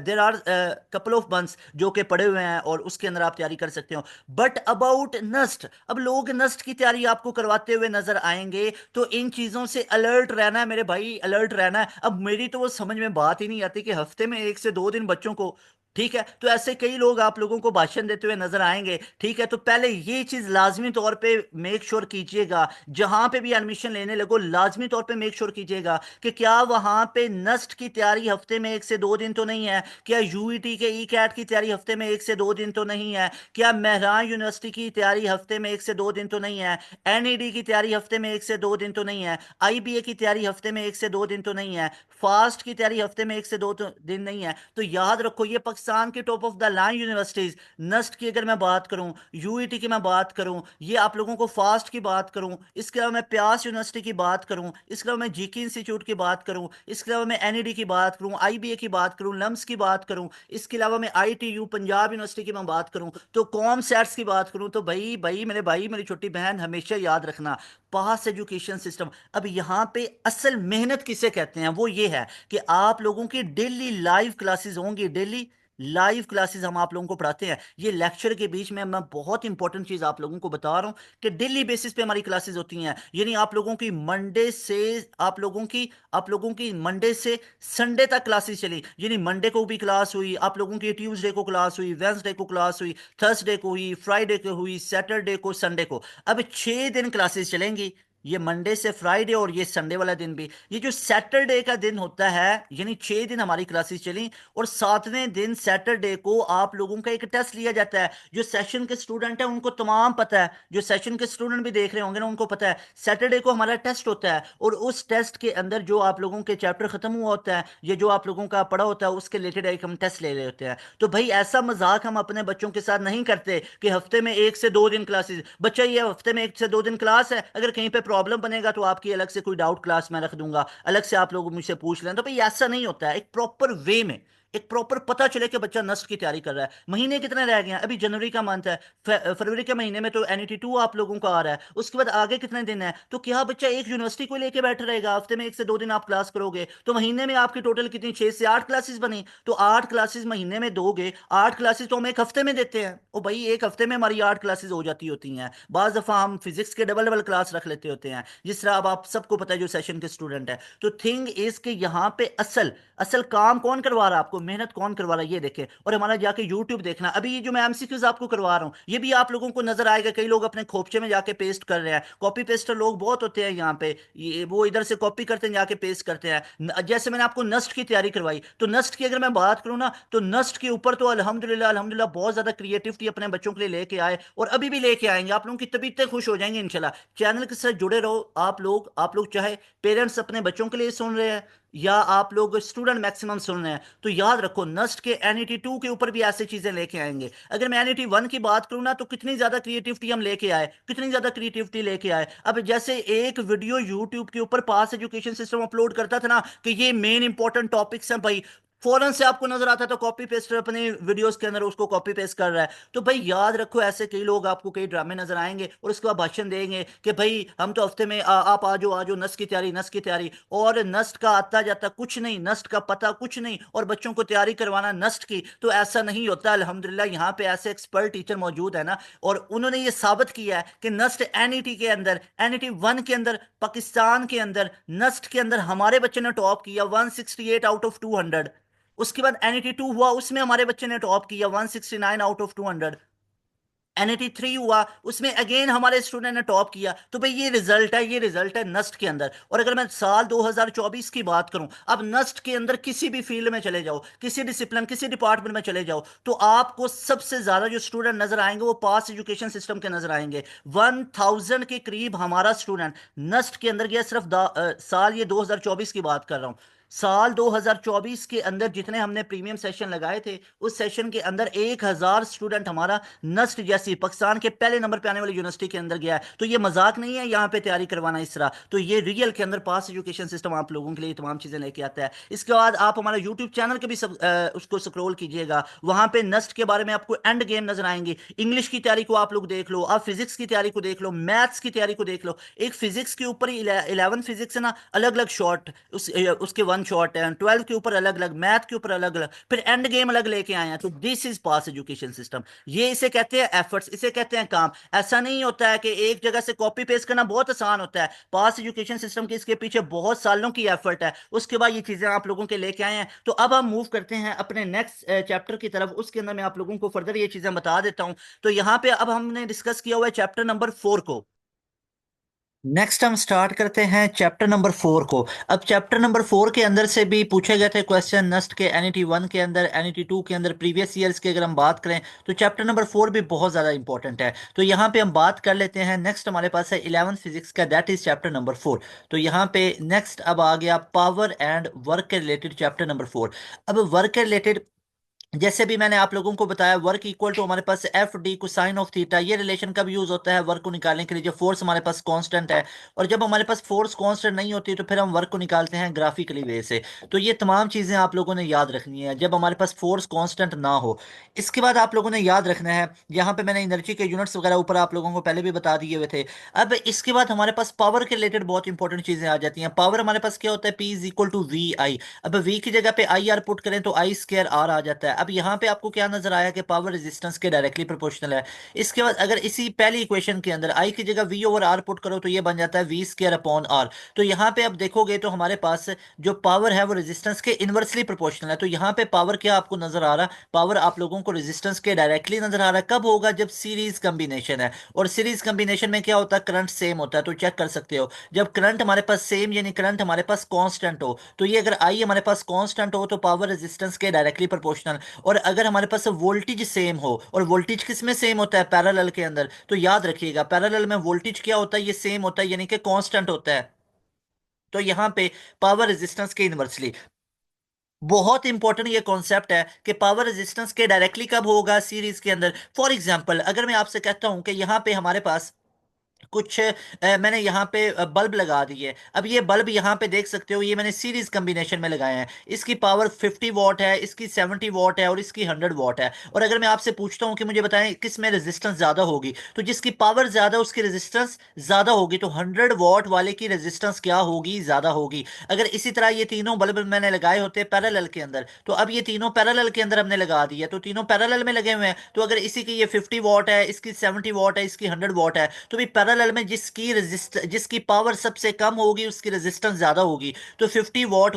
there are couple of months जो कि पड़े हुए हैं और उसके अंदर आप तैयारी कर सकते हो। बट अबाउट नस्ट, अब लोग नस्ट की तैयारी आपको करवाते हुए नजर आएंगे, तो इन चीजों से अलर्ट रहना है मेरे भाई, अलर्ट रहना है। अब मेरी तो वो समझ में बात ही नहीं आती कि हफ्ते में 1 से 2 दिन बच्चों को, ठीक है, तो ऐसे कई लोग आप लोगों को भाषण देते हुए नजर आएंगे। ठीक है, तो पहले ये चीज लाजमी तौर पे मेक श्योर कीजिएगा, जहां पे भी एडमिशन लेने लगो लाजमी तौर पे मेक श्योर कीजिएगा कि क्या वहां पे नस्ट की तैयारी हफ्ते में 1 से 2 दिन तो नहीं है, क्या यूईटी के ई कैट की तैयारी हफ्ते में 1 से 2 दिन तो नहीं है, क्या मेहरान यूनिवर्सिटी की तैयारी हफ्ते में 1 से 2 दिन तो नहीं है, एनईडी की तैयारी हफ्ते में 1 से 2 दिन तो नहीं है, आईबीए की तैयारी हफ्ते में 1 से 2 दिन तो नहीं है, फास्ट की तैयारी हफ्ते में 1 से 2 दिन नहीं है। तो याद रखो, ये पाकिस्तान के top of the line universities, NUST की अगर मैं बात करूं, यूईटी की मैं बात करूं, ये आप लोगों को फास्ट की बात करूं, इसके अलावा मैं प्यास यूनिवर्सिटी की बात करूं, इसके अलावा मैं जीके इंस्टीट्यूट की बात करूं, इसके अलावा मैं एनईडी की बात करूं, आईबीए की बात करूं, लम्स की बात करूं, इसके अलावा मैं आईटीयू पंजाब यूनिवर्सिटी की मैं बात करूं, तो कॉम सेट्स की बात करूं, तो भाई भाई मेरे भाई मेरी छोटी बहन, हमेशा याद रखना, पास एजुकेशन सिस्टम। अब यहां पे असल मेहनत किसे कहते हैं, वो ये है कि आप लोगों की डेली लाइव क्लासेस होंगी, डेली लाइव क्लासेस हम आप लोगों को पढ़ाते हैं। ये लेक्चर के बीच में मैं बहुत इंपॉर्टेंट चीज आप लोगों को बता रहा हूं कि डेली बेसिस पे हमारी क्लासेस होती हैं, यानी आप लोगों की मंडे से, आप लोगों की मंडे से संडे तक क्लासेस चली, यानी मंडे को भी क्लास हुई आप लोगों की, ट्यूसडे को क्लास हुई, वेंसडे को क्लास हुई, थर्सडे को हुई, फ्राइडे को हुई, सैटरडे को, संडे को। अब 6 दिन क्लासेस चलेंगी, ये मंडे से फ्राइडे और ये संडे वाला दिन भी। ये जो सैटरडे का दिन होता है, यानी 6 दिन हमारी क्लासेस चली, और 7वें दिन सैटरडे को आप लोगों का एक टेस्ट लिया जाता है। जो सेशन के स्टूडेंट हैं उनको तमाम पता है, जो सेशन के स्टूडेंट भी देख रहे होंगे ना, उनको पता है सैटरडे को हमारा टेस्ट होता है, और उस टेस्ट के अंदर जो आप लोगों के चैप्टर खत्म हुआ होता है, ये जो आप लोगों का पढ़ा होता है, उसके रिलेटेड एक हम टेस्ट ले रहे होते हैं। तो भाई ऐसा मजाक हम अपने बच्चों के साथ नहीं करते कि हफ्ते में 1 से 2 दिन क्लासेस, बच्चा ये हफ्ते में 1 से 2 दिन क्लास है, अगर कहीं पे प्रॉब्लम बनेगा तो आपकी अलग से कोई डाउट क्लास मैं रख दूंगा, अलग से आप लोग मुझसे पूछ लें। तो भाई ऐसा नहीं होता है, एक प्रॉपर वे में, एक प्रॉपर पता चले कि बच्चा नस्ट की तैयारी कर रहा है। महीने कितने रह गए हैं, अभी जनवरी का मंथ है, फरवरी के महीने में तो एनईटी 2 आप लोगों का आ रहा है, उसके बाद आगे कितने दिन है, तो क्या बच्चा एक यूनिवर्सिटी को लेके बैठा रहेगा, हफ्ते में 1 से 2 दिन आप क्लास करोगे तो महीने में आपकी टोटल कितनी, 6 से 8 क्लासेस बनी, तो 8 क्लासेस महीने में दोगे, 8 क्लासेस तो हम एक हफ्ते में देते हैं, ओ भाई एक हफ्ते में हमारी 8 क्लासेस हो जाती होती हैं। बाज दफा हम फिजिक्स के डबल डबल क्लास रख लेते होते हैं, जिस तरह अब आप सबको पता है जो सेशन के स्टूडेंट है। तो थिंग इज के यहाँ पे असल असल काम कौन करवा रहा है आपको, मेहनत कौन करवा रहा है, ये देखें। और हमारा जाके यूट्यूब देखना, अभी ये जो मैं एमसीक्यूज आपको करवा रहा हूँ ये भी आप लोगों को नजर आएगा, कई लोग अपने खोपचे में जाके पेस्ट कर रहे हैं, कॉपी पेस्टर लोग बहुत होते हैं यहाँ पे, ये वो इधर से कॉपी करते हैं जाके पेस्ट करते हैं। जैसे मैंने आपको नस्ट की तैयारी करवाई, तो नस्ट की अगर मैं बात करूँ ना, तो नस्ट के ऊपर तो अल्हम्दुलिल्लाह अल्हम्दुलिल्लाह बहुत ज्यादा क्रिएटिविटी अपने बच्चों के लिए लेके आए, और अभी भी लेके आएंगे। आप लोगों की तबीयतें खुश हो जाएंगे इंशाल्लाह। चैनल के साथ जुड़े रहो आप लोग चाहे पेरेंट्स अपने बच्चों के लिए सुन रहे हैं या आप लोग स्टूडेंट मैक्सिमम सुन रहे हैं, तो याद रखो नस्ट के एनईटी 2 के ऊपर भी ऐसी चीजें लेके आएंगे। अगर मैं एनईटी 1 की बात करूं ना, तो कितनी ज्यादा क्रिएटिविटी हम लेके आए, कितनी ज्यादा क्रिएटिविटी लेके आए। अब जैसे एक वीडियो यूट्यूब के ऊपर पास एजुकेशन सिस्टम अपलोड करता था ना, कि ये मेन इंपॉर्टेंट टॉपिक्स हैं भाई, फौरन से आपको नजर आता था कॉपी पेस्ट अपने वीडियोस के अंदर उसको कॉपी पेस्ट कर रहा है। तो भाई याद रखो, ऐसे कई लोग आपको कई ड्रामे नजर आएंगे और उसके बाद भाषण देंगे कि भाई हम तो हफ्ते में आप आ जाओ, नस की तैयारी, नस की तैयारी, और नस्ट का आता जाता कुछ नहीं, नस्ट का पता कुछ नहीं, और बच्चों को तैयारी करवाना नस्ट की। तो ऐसा नहीं होता, अल्हम्दुलिल्लाह यहाँ पे ऐसे एक्सपर्ट टीचर मौजूद है ना, और उन्होंने ये साबित किया है कि नस्ट एनईटी के अंदर, एनईटी 1 के अंदर, पाकिस्तान के अंदर नस्ट के अंदर हमारे बच्चे ने टॉप किया 168 आउट ऑफ 200। उसके बाद एनईटी 2 हुआ, उसमें हमारे बच्चे ने टॉप किया 169 आउट ऑफ 200। एनईटी 3 हुआ, उसमें अगेन हमारे स्टूडेंट ने टॉप किया। तो भाई ये रिजल्ट है, ये रिजल्ट है नस्ट के अंदर। और अगर मैं साल 2024 की बात करूं, अब नस्ट के अंदर किसी भी फील्ड में चले जाओ, किसी डिसिप्लिन, किसी डिपार्टमेंट में चले जाओ, तो आपको सबसे ज्यादा जो स्टूडेंट नजर आएंगे वो पास एजुकेशन सिस्टम के नजर आएंगे। 1000 के करीब हमारा स्टूडेंट नस्ट के अंदर गया, सिर्फ साल ये 2024 की बात कर रहा हूं, साल 2024 के अंदर जितने हमने प्रीमियम सेशन लगाए थे, उस सेशन के अंदर 1000 स्टूडेंट हमारा नस्ट जैसी पाकिस्तान के पहले नंबर पे आने वाली यूनिवर्सिटी के अंदर गया है। तो ये मजाक नहीं है यहाँ पे तैयारी करवाना इस तरह, तो ये रियल के अंदर पास एजुकेशन सिस्टम आप लोगों के लिए तमाम चीजें लेके आता है। इसके बाद आप हमारा यूट्यूब चैनल के भी उसको स्क्रॉल कीजिएगा, वहां पे नस्ट के बारे में आपको एंड गेम नजर आएंगे। इंग्लिश की तैयारी को आप लोग देख लो, आप फिजिक्स की तैयारी को देख लो, मैथ्स की तैयारी को देख लो। एक फिजिक्स के ऊपर ही 11 फिजिक्स है ना, अलग अलग शॉर्ट उसके वन शॉर्ट है, 12 के ऊपर अलग अलग, मैथ के ऊपर अलग अलग, फिर एंड गेम अलग लेके आए हैं। तो this is pass education system. ये इसे कहते हैं एफर्ट्स, इसे कहते हैं काम। ऐसा नहीं होता है कि एक जगह से कॉपी पेस्ट करना बहुत आसान होता है। पास एजुकेशन सिस्टम के इसके पीछे बहुत सालों की एफर्ट है, उसके बाद ये चीजें आप लोगों के लेके आए हैं। तो अब हम मूव करते हैं अपने नेक्स्ट चैप्टर की तरफ, उसके अंदर मैं आप लोगों को फर्दर ये चीजें बता देता हूं। तो यहाँ पे अब हमने डिस्कस किया हुआ है चैप्टर नंबर 4 को। नेक्स्ट हम स्टार्ट करते हैं चैप्टर नंबर 4 को। अब चैप्टर नंबर 4 के अंदर से भी पूछे गए थे क्वेश्चन नस्ट के एनईटी 1 के अंदर, एनईटी 2 के अंदर, प्रीवियस ईयर्स की अगर हम बात करें तो चैप्टर नंबर 4 भी बहुत ज़्यादा इंपॉर्टेंट है। तो यहाँ पे हम बात कर लेते हैं। नेक्स्ट हमारे पास है 11 फिजिक्स का, दैट इज चैप्टर नंबर 4। तो यहाँ पे नेक्स्ट अब आ गया पावर एंड वर्क के रिलेटेड चैप्टर नंबर 4। अब वर्क के रिलेटेड जैसे भी मैंने आप लोगों को बताया, वर्क इक्वल टू हमारे पास F D cosine of theta, ये रिलेशन कब यूज होता है वर्क को निकालने के लिए, जब फोर्स हमारे पास कांस्टेंट है। और जब हमारे पास फोर्स कांस्टेंट नहीं होती तो फिर हम वर्क को निकालते हैं ग्राफिकली वे से। तो ये तमाम चीजें आप लोगों ने याद रखनी है जब हमारे पास फोर्स कांस्टेंट ना हो। इसके बाद आप लोगों ने याद रखना है, यहाँ पे मैंने एनर्जी के यूनिट्स वगैरह ऊपर आप लोगों को पहले भी बता दिए हुए थे। अब इसके बाद हमारे पास पावर के रिलेटेड बहुत इंपॉर्टेंट चीजें आ जाती हैं। पावर हमारे पास क्या होता है, P is equal to V I. अब वी की जगह पे आई आर पुट करें तो आई स्क्वायर आर आ जाता है। अब यहाँ पे आपको क्या नजर आया कि पावर रेजिस्टेंस के डायरेक्टली प्रोपोर्शनल है। इसके बाद अगर इसी पहली इक्वेशन के अंदर आई की जगह वी ओवर आर पुट करो तो ये बन जाता है वी स्क्वायर अपॉन आर। तो यहाँ पे अब देखोगे तो हमारे पास जो पावर है वो रेजिस्टेंस के इनवर्सली प्रोपोर्शनल है। तो यहाँ पे पावर क्या आपको नजर आ रहा, पावर आप लोगों को रेजिस्टेंस के डायरेक्टली नजर आ रहा है। कब होगा, जब सीरीज कॉम्बिनेशन है। और सीरीज कॉम्बिनेशन में क्या होता है, करंट सेम होता है। तो चेक कर सकते हो, जब करंट हमारे पास सेम यानी करंट हमारे पास कांस्टेंट हो, तो ये अगर आई हमारे पास कांस्टेंट हो तो पावर रेजिस्टेंस के डायरेक्टली प्रोपोर्शनल। और अगर हमारे पास वोल्टेज सेम हो, और वोल्टेज किस में सेम होता है, पैरेलल के अंदर, तो याद रखिएगा पैरेलल में वोल्टेज क्या होता है, ये सेम होता है यानी कि कांस्टेंट होता है। तो यहाँ पे पावर रेजिस्टेंस के इनवर्सली, बहुत इंपॉर्टेंट ये कॉन्सेप्ट है कि पावर रेजिस्टेंस के डायरेक्टली कब होगा सीरीज के अंदर। फॉर एग्जांपल अगर मैं आपसे कहता हूं कि यहाँ पे हमारे पास कुछ मैंने यहाँ पे बल्ब लगा दी है। अब ये बल्ब यहाँ पे देख सकते हो, ये मैंने सीरीज कॉम्बिनेशन में लगाए हैं। इसकी पावर 50 वॉट है, इसकी 70 वॉट है और इसकी 100 वॉट है। और अगर मैं आपसे पूछता हूँ कि मुझे बताएं किस में रेजिस्टेंस ज्यादा होगी, तो जिसकी पावर ज्यादा उसकी रेजिस्टेंस ज्यादा होगी। तो 100 वॉट वाले की रेजिस्टेंस क्या होगी, ज्यादा होगी। अगर इसी तरह ये तीनों बल्ब मैंने लगाए होते पैरेलल के अंदर, तो अब ये तीनों पैरेलल के अंदर हमने लगा दिया, तो तीनों पैरेलल में लगे हुए हैं। तो अगर इसी की ये 50 वॉट है, इसकी 70 वॉट है, इसकी 100 वॉट है, तो भी पैरेलल में जिसकी पावर सबसे कम होगी उसकी रेजिस्टेंस ज्यादा होगी। तो 50 वॉट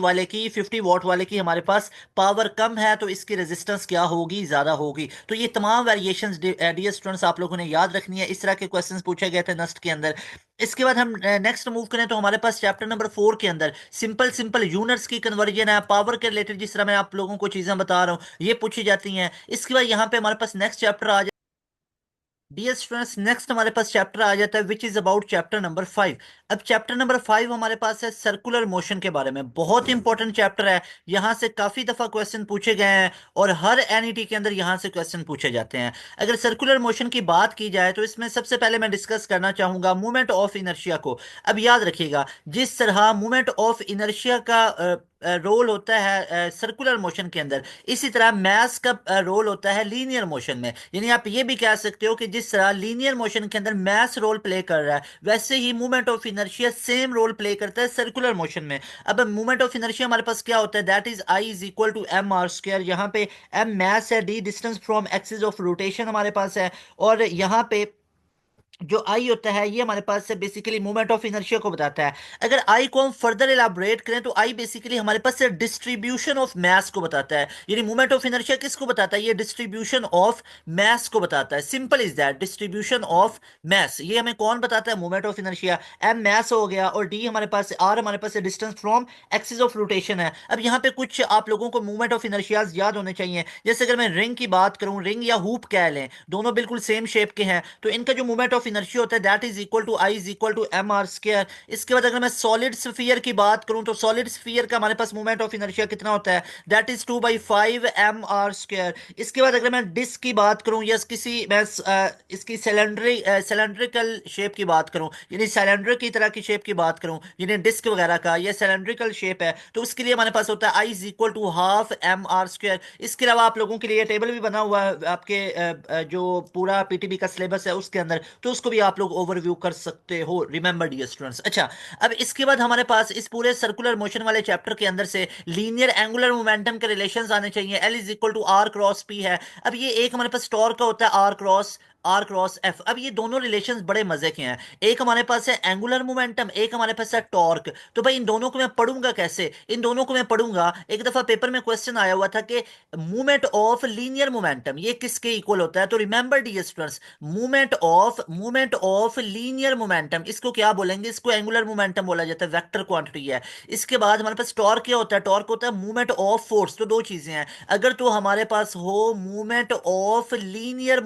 वाले की हमारे पास पावर कम है तो इसकी रेजिस्टेंस क्या होगी, ज्यादा होगी। तो ये तमाम वेरिएशंस डियर स्टूडेंट्स आप लोगों ने याद रखनी है। इस तरह के क्वेश्चंस पूछे गए थे नस्ट के अंदर। इसके बाद हम नेक्स्ट मूव करें तो हमारे पास चैप्टर नंबर 4 के अंदर सिंपल सिंपल यूनिट्स की कन्वर्जन है, पावर के रिलेटेड जिस तरह मैं आप लोगों को चीजें बता रहा हूं ये पूछी जाती हैं। इसके बाद यहाँ पे हमारे पास नेक्स्ट चैप्टर आ, डियर स्टूडेंट्स नेक्स्ट हमारे पास चैप्टर आ जाता है which is about chapter number 5। अब चैप्टर नंबर 5 हमारे पास है सर्कुलर मोशन के बारे में। बहुत इंपॉर्टेंट चैप्टर है, यहाँ से काफी दफा क्वेश्चन पूछे गए हैं और हर एनईटी के अंदर यहाँ से क्वेश्चन पूछे जाते हैं। अगर सर्कुलर मोशन की बात की जाए तो इसमें सबसे पहले मैं डिस्कस करना चाहूंगा मूवमेंट ऑफ इनर्शिया को। अब याद रखिएगा, जिस तरह मूवमेंट ऑफ इनर्शिया का रोल होता है सर्कुलर मोशन के अंदर, इसी तरह मास का रोल होता है लीनियर मोशन में। यानी आप ये भी कह सकते हो कि जिस तरह लीनियर मोशन के अंदर मास रोल प्ले कर रहा है, वैसे ही movement of inertia same role play करता है सर्कुलर मोशन में। अब मूवमेंट ऑफ इनर्शिया हमारे पास क्या होता है, that is I is equal to M R square. यहाँ पे एम मास है, D distance from axis of rotation हमारे पास है, और यहाँ पे जो आई होता है ये हमारे पास से बेसिकली मूवमेंट ऑफ इनर्शिया को बताता है। अगर आई को हम फर्दर इलाबोरेट करें तो आई बेसिकली हमारे पास से डिस्ट्रीब्यूशन ऑफ मास को बताता है। यानी मूवमेंट ऑफ इनर्शिया किसको बताता है, ये डिस्ट्रीब्यूशन ऑफ मास को बताता है। Simple is that, distribution of mass ये हमें कौन बताता है, movement of inertia. M mass हो गया और डी हमारे पास, आर हमारे पास distance from axis of rotation है। अब यहाँ पे कुछ आप लोगों को मूवमेंट ऑफ इनर्शियाज याद होने चाहिए। जैसे अगर मैं रिंग की बात करूं, रिंग या हुप कह लें, दोनों बिल्कुल सेम शेप के हैं, तो इनका जो मूवमेंट ऑफ ऑफ इनर्शिया होता है that is equal to I is equal to M R square. इसके बाद अगर मैं सॉलिड स्फीयर की बात करूं तो सॉलिड स्फीयर का हमारे पास मोमेंट ऑफ इनर्शिया कितना होता है, दैट इज 2/5 mr स्क्वायर। इसके बाद अगर मैं डिस्क की बात करूं या किसी मैं इसकी सिलेंड्रिकल शेप की बात करूं, यानी सिलेंडर की तरह की शेप की बात करूं, यानी डिस्क वगैरह का, ये सिलेंड्रिकल शेप है, तो उसके लिए हमारे पास होता है I is equal to half M R square. इसके अलावा आप लोगों के लिए टेबल भी बना हुआ है आपके जो पूरा पीटीबी का सिलेबस है उसके अंदर, तो उसको भी आप लोग ओवरव्यू कर सकते हो, रिमेंबर डियर स्टूडेंट्स। अच्छा, अब इसके बाद हमारे पास इस पूरे सर्कुलर मोशन वाले चैप्टर के अंदर से लीनियर एंगुलर मोमेंटम के रिलेशंस आने चाहिए। L is equal to R cross P है। अब ये एक हमारे पास टॉर्क का होता है आर क्रॉस एफ। अब ये दोनों रिलेशंस बड़े मजे के हैं। एक हमारे पास है एंगुलर मोमेंटम, एक हमारे पास है टॉर्क। तो भाई इन दोनों को मैं पढ़ूंगा कैसे? इन दोनों को मैं पढ़ूंगा, एक दफा पेपर में क्वेश्चन आया हुआ था कि मूवमेंट ऑफ लीनियर मोमेंटम ये किसके इक्वल होता है? तो remember dear students, movement of linear momentum इसको क्या बोलेंगे? इसको एंगुलर मोमेंटम बोला जाता है, वेक्टर क्वांटिटी है। इसके बाद हमारे पास टॉर्क क्या होता है? टॉर्क होता है मूवमेंट ऑफ फोर्स। तो दो चीजें हैं, अगर तो हमारे पास हो मूवमेंट ऑफ लीनियर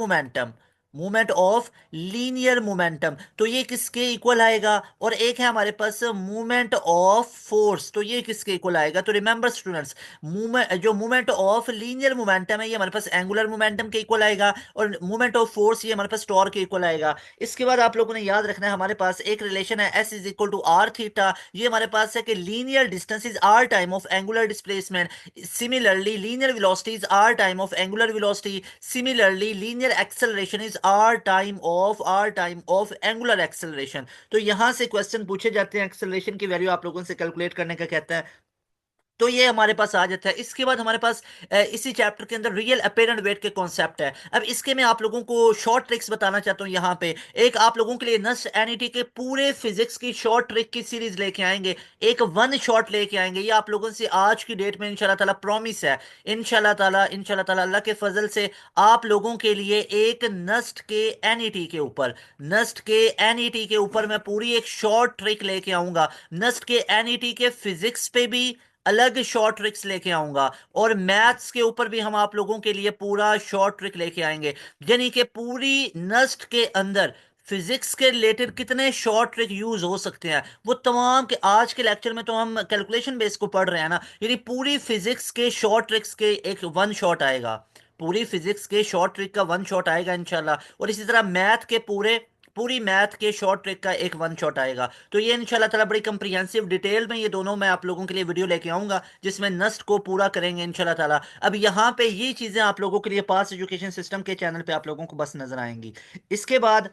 मोमेंटम तो ये किसके इक्वल आएगा? और एक है हमारे पास मूवमेंट ऑफ फोर्स, तो ये किसके इक्वल आएगा? तो remember students, movement of linear momentum है ये हमारे पास एंगुलर मोमेंटम के इक्वल आएगा, और मूवमेंट ऑफ फोर्स ये हमारे पास टॉर्क के इक्वल आएगा। इसके बाद आप लोगों ने याद रखना है हमारे पास एक रिलेशन है S is equal to R theta. ये हमारे पास है कि linear distance is R time of angular displacement. Similarly, linear velocity is r time of angular velocity. Similarly, linear acceleration is r time of angular acceleration. तो यहां से question पूछे जाते हैं, एक्सेलरेशन की वैल्यू आप लोगों से कैलकुलेट करने का कहता है, तो ये हमारे पास आ जाता है। इसके बाद हमारे पास इसी चैप्टर के अंदर रियल अपेरेंट वेट के कॉन्सेप्ट है। अब इसके मैं आप लोगों को शॉर्ट ट्रिक्स बताना चाहता हूँ। यहाँ पे एक आप लोगों के लिए नस्ट एनईटी के पूरे फिजिक्स की शॉर्ट ट्रिक की सीरीज लेके आएंगे, एक वन शॉट लेके आएंगे। ये आप लोगों से आज की डेट में इंशाल्लाह ताला प्रॉमिस है, इंशाल्लाह ताला अल्लाह के फजल से आप लोगों के लिए एक नस्ट के एनईटी के ऊपर मैं पूरी एक शॉर्ट ट्रिक लेके आऊंगा। नस्ट के एनईटी के फिजिक्स पे भी अलग शॉर्ट ट्रिक्स लेके आऊंगा, और मैथ्स के ऊपर भी हम आप लोगों के लिए पूरा शॉर्ट ट्रिक लेके आएंगे। यानी कि पूरी नस्ट के अंदर फिजिक्स के रिलेटेड कितने शॉर्ट ट्रिक यूज हो सकते हैं वो तमाम के आज के लेक्चर में तो हम कैलकुलेशन बेस को पढ़ रहे हैं ना, यानी पूरी फिजिक्स के शॉर्ट ट्रिक्स के एक वन शॉट आएगा, पूरी फिजिक्स के शॉर्ट ट्रिक का वन शॉट आएगा इंशाल्लाह। और इसी तरह पूरी मैथ के शॉर्ट ट्रिक का एक वन शॉट आएगा। तो ये इंशाल्लाह ताला बड़ी कंप्रिहेंसिव डिटेल में ये दोनों मैं आप लोगों के लिए वीडियो लेके आऊंगा, जिसमें नस्ट को पूरा करेंगे इंशाल्लाह ताला। अब यहाँ पे ये चीजें आप लोगों के लिए पास एजुकेशन सिस्टम के चैनल पे आप लोगों को बस नजर आएंगी। इसके बाद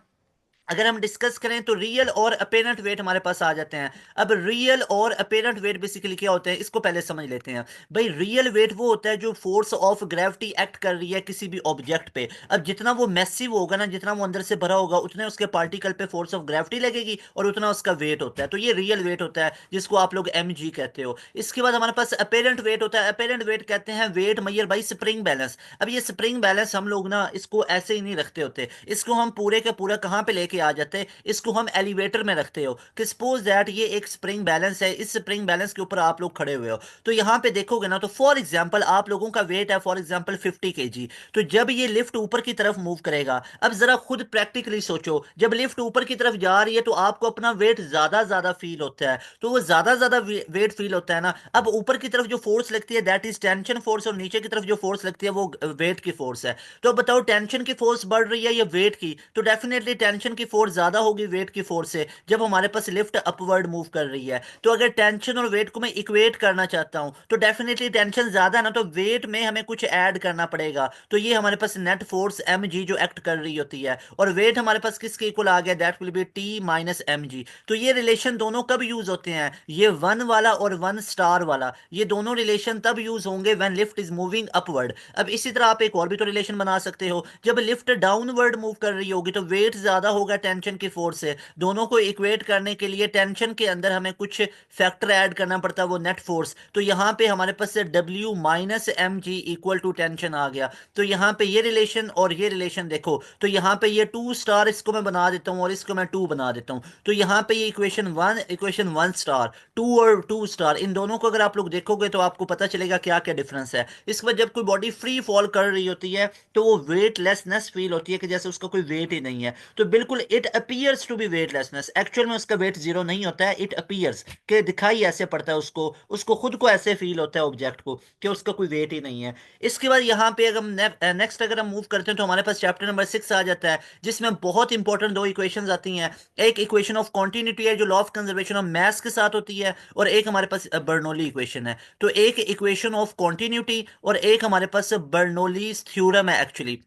अगर हम डिस्कस करें तो रियल और अपेरेंट वेट हमारे पास आ जाते हैं। अब रियल और अपेरेंट वेट बेसिकली क्या होते हैं इसको पहले समझ लेते हैं। भाई रियल वेट वो होता है जो फोर्स ऑफ ग्रेविटी एक्ट कर रही है किसी भी ऑब्जेक्ट पे। अब जितना वो मैसिव होगा ना, जितना वो अंदर से भरा होगा, उतने उसके पार्टिकल पे फोर्स ऑफ ग्रेविटी लगेगी और उतना उसका वेट होता है। तो ये रियल वेट होता है जिसको आप लोग एम जी कहते हो। इसके बाद हमारे पास अपेरेंट वेट होता है। अपेरेंट वेट कहते हैं wait Maihar by spring balance. अब ये स्प्रिंग बैलेंस हम लोग ना इसको ऐसे ही नहीं रखते होते, इसको हम पूरे का पूरा कहाँ पे लेके आ जाते हैं, इसको हम एलिवेटर में रखते हो कि सपोज दैट ये एक स्प्रिंग बैलेंस है, इस स्प्रिंग बैलेंस के ऊपर आप लोग खड़े हुए हो। तो यहाँ पे देखोगे ना, तो फॉर एग्जांपल आप लोगों का वेट है फॉर एग्जांपल 50 kg। तो जब ये लिफ्ट ऊपर की तरफ मूव करेगा, अब जरा खुद प्रैक्टिकली सोचो, जब लिफ्ट ऊपर की तरफ जा रही है तो आपको अपना वेट ज्यादा ज्यादा फील होता है। तो वो ज्यादा ज्यादा वेट फील होता है ना। अब ऊपर की तरफ जो फोर्स लगती है दैट इज टेंशन फोर्स, और नीचे की तरफ जो फोर्स लगती है वो वेट की फोर्स है। तो बताओ टेंशन की फोर्स बढ़ रही है या वेट की? तो डेफिनेटली टेंशन की फोर्स ज्यादा होगी वेट की फोर्स से, जब हमारे पास लिफ्ट अपवर्ड मूव कर रही है। तो अगर टेंशन और वेट को मैं इक्वेट करना चाहता हूं तो डेफिनेटली टेंशन ज्यादा ना, तो वेट में हमें कुछ ऐड करना पड़ेगा। तो ये हमारे पास नेट फोर्स एम जी जो एक्ट कर रही होती है, और वेट हमारे पास किसके इक्वल आ गया, that will be T minus M G. तो ये रिलेशन दोनों कब यूज होते हैं, ये वन वाला और वन स्टार वाला, ये दोनों रिलेशन तब यूज होंगे when lift is moving upward. अब इसी तरह आप एक और भी तो रिलेशन बना सकते हो, जब लिफ्ट डाउनवर्ड मूव कर रही होगी तो वेट ज्यादा होगा टेंशन की फोर्स से। दोनों को इक्वेट करने के लिए टेंशन के अंदर हमें कुछ फैक्टर ऐड करना पड़ता है, वो नेट फोर्स। तो यहाँ पे हमारे पास से W minus M G equal to tension आ गया। तो यहाँ पे ये रिलेशन और ये रिलेशन देखो, तो यहाँ पे ये टू स्टार इसको मैं बना देता हूँ और इसको मैं टू बना देता हूँ। तो यहाँ पे ये इक्वेशन वन स्टार, टू और टू स्टार, इन दोनों को अगर आप लोग देखोगे तो आपको पता चलेगा क्या क्या डिफरेंस है। इसके बाद जब कोई बॉडी फ्री फॉल कर रही होती है तो वो वेटलेसनेस फील होती है कि जैसे उसका कोई वेट ही नहीं है। तो बिल्कुल it appears to be weightlessness, actual में उसका वेट जीरो नहीं होता है, इट अपीयर्स के दिखाई ऐसे पड़ता है उसको, उसको खुद को ऐसे फील होता है ऑब्जेक्ट को कि उसका कोई वेट ही नहीं है। इसके बाद यहाँ पे अगर हम नेक्स्ट अगर हम मूव करते हैं तो हमारे पास चैप्टर नंबर 6 आ जाता है, जिसमें बहुत इंपॉर्टेंट दो इक्वेशंस आती हैं। एक इक्वेशन ऑफ कॉन्टिन्यूटी है जो law of conservation of mass के साथ होती है, और एक हमारे पास बर्नौली इक्वेशन है। तो एक इक्वेशन ऑफ कॉन्टिन्यूटी और एक हमारे पास बर्नौलीज थ्योरम है एक्चुअली।